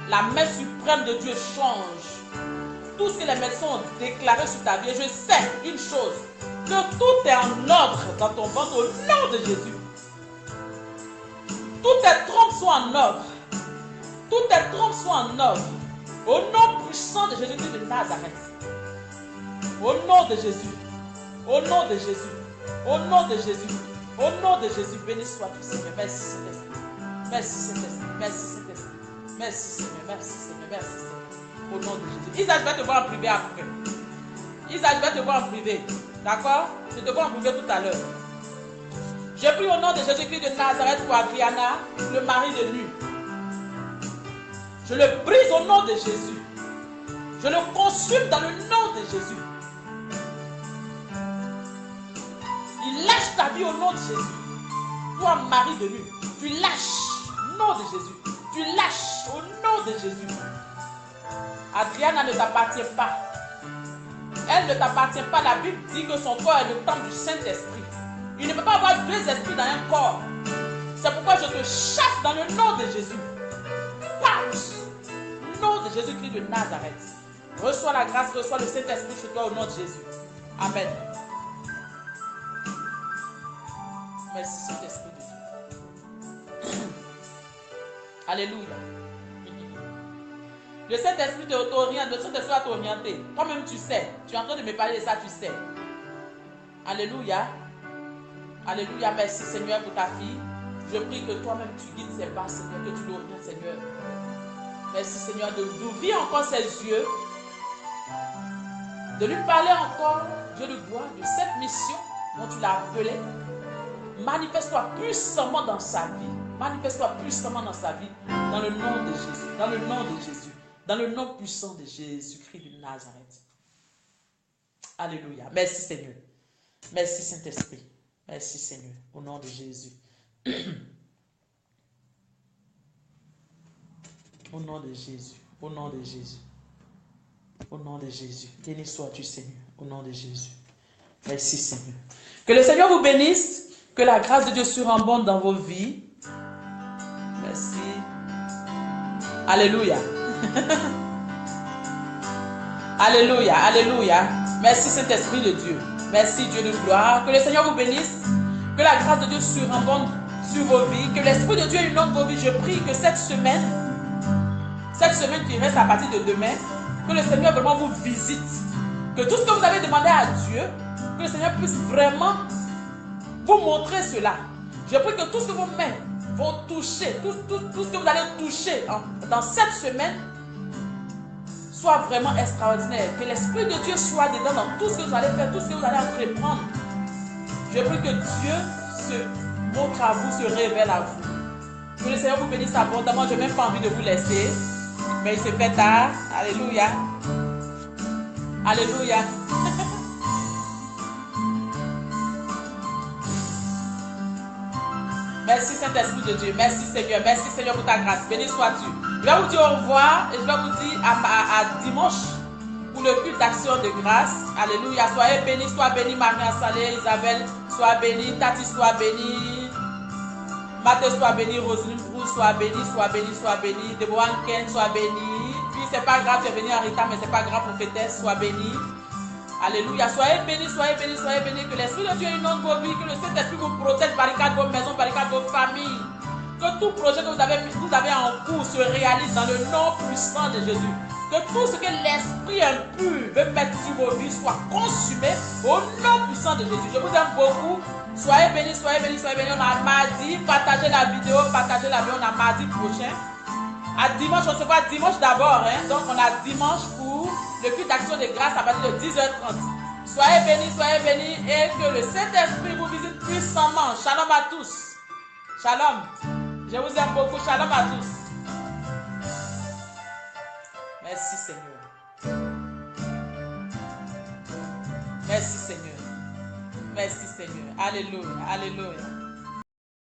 la main suprême de Dieu change. Tout ce que les médecins ont déclaré sur ta vie, je sais une chose, que tout est en ordre dans ton ventre au nom de Jésus. Toutes tes trompes sont en ordre. Toutes tes trompes sont en ordre. Au nom puissant de Jésus-Christ de Nazareth. Au nom de Jésus. Au nom de Jésus. Au nom de Jésus. Au nom de Jésus. Béni sois-tu, Seigneur. Merci, Saint-Esprit. Merci, Saint-Esprit. Merci, Saint-Esprit. Merci, Seigneur. Merci, Seigneur. Merci, Seigneur. Au nom de Jésus. Isa, je vais te voir en privé après. Isa, je vais te voir en privé. D'accord? Je te vois en privé tout à l'heure. Je prie au nom de Jésus-Christ de Nazareth pour Adriana, le mari de lui. Je le brise au nom de Jésus. Je le consume dans le nom de Jésus. Il lâche ta vie au nom de Jésus. Toi, mari de lui, tu lâches au nom de Jésus. Tu lâches au nom de Jésus. Adriana ne t'appartient pas. Elle ne t'appartient pas. La Bible dit que son corps est le temple du Saint-Esprit. Il ne peut pas avoir deux esprits dans un corps. C'est pourquoi je te chasse dans le nom de Jésus. Parte. Au nom de Jésus-Christ de Nazareth. Reçois la grâce, reçois le Saint-Esprit sur toi au nom de Jésus. Amen. Merci Saint-Esprit de Dieu. Alléluia. Le Saint-Esprit t'oriente, le Saint-Esprit va t'orienter. Toi-même tu sais. Tu es en train de me parler de ça, tu sais. Alléluia. Alléluia. Merci Seigneur pour ta fille. Je prie que toi-même tu guides ses pas, Seigneur, que tu l'orientes, Seigneur. Merci Seigneur d'ouvrir encore ses yeux, de lui parler encore, Dieu de gloire, de cette mission dont tu l'as appelée. Manifeste-toi puissamment dans sa vie. Manifeste-toi puissamment dans sa vie. Dans le nom de Jésus. Dans le nom de Jésus. Dans le nom puissant de Jésus-Christ de Nazareth. Alléluia. Merci Seigneur. Merci Saint-Esprit. Merci Seigneur. Au nom de Jésus. Au nom de Jésus. Au nom de Jésus. Au nom de Jésus. Béni sois-tu Seigneur. Au nom de Jésus. Merci Seigneur. Que le Seigneur vous bénisse. Que la grâce de Dieu surabonde dans vos vies. Merci. Alléluia. Alléluia, alléluia. Merci Saint-Esprit de Dieu. Merci Dieu de gloire. Que le Seigneur vous bénisse. Que la grâce de Dieu surabonde sur vos vies. Que l'Esprit de Dieu inonde vos vies. Je prie que cette semaine qui reste à partir de demain, que le Seigneur vraiment vous visite. Que tout ce que vous avez demandé à Dieu, que le Seigneur puisse vraiment vous montrer cela. Je prie que tout ce que vos mains vont toucher, tout ce que vous allez toucher dans cette semaine, soit vraiment extraordinaire. Que l'Esprit de Dieu soit dedans dans tout ce que vous allez faire, tout ce que vous allez entreprendre. Je prie que Dieu se montre à vous, se révèle à vous. Que le Seigneur vous bénisse abondamment. Je n'ai même pas envie de vous laisser. Mais il se fait tard. Alléluia. Alléluia. Merci Saint-Esprit de Dieu. Merci Seigneur. Merci Seigneur pour ta grâce. Béni sois-tu. Je vais vous dire au revoir et je vais vous dire à dimanche pour le culte d'action de grâce. Alléluia. Soyez bénis. Sois béni Maria Salé, Isabelle. Sois béni. Tati soit béni. Mathieu soit béni. Roselyne Bruce soit béni. Sois béni. Sois béni. Deborah Ken soit béni. Puis c'est pas grave, tu es béni en Rita, mais c'est pas grave, prophétesse, sois béni. Alléluia. Soyez bénis, soyez bénis, soyez bénis. Que l'Esprit de Dieu inonde vos vies, que le Saint-Esprit vous protège, barricade vos maisons, barricade vos familles. Que tout projet que vous avez en cours se réalise dans le nom puissant de Jésus. Que tout ce que l'Esprit impur veut mettre sur vos vies soit consumé au nom puissant de Jésus. Je vous aime beaucoup. Soyez bénis, soyez bénis, soyez bénis. On a mardi. Partagez la vidéo, partagez la vidéo. On a mardi prochain. À dimanche, on se voit dimanche d'abord. Donc, on a dimanche pour le culte d'action de grâce à partir de 10h30. Soyez bénis et que le Saint-Esprit vous visite puissamment. Shalom à tous. Shalom. Je vous aime beaucoup. Shalom à tous. Merci Seigneur. Merci Seigneur. Merci Seigneur. Alléluia. Alléluia.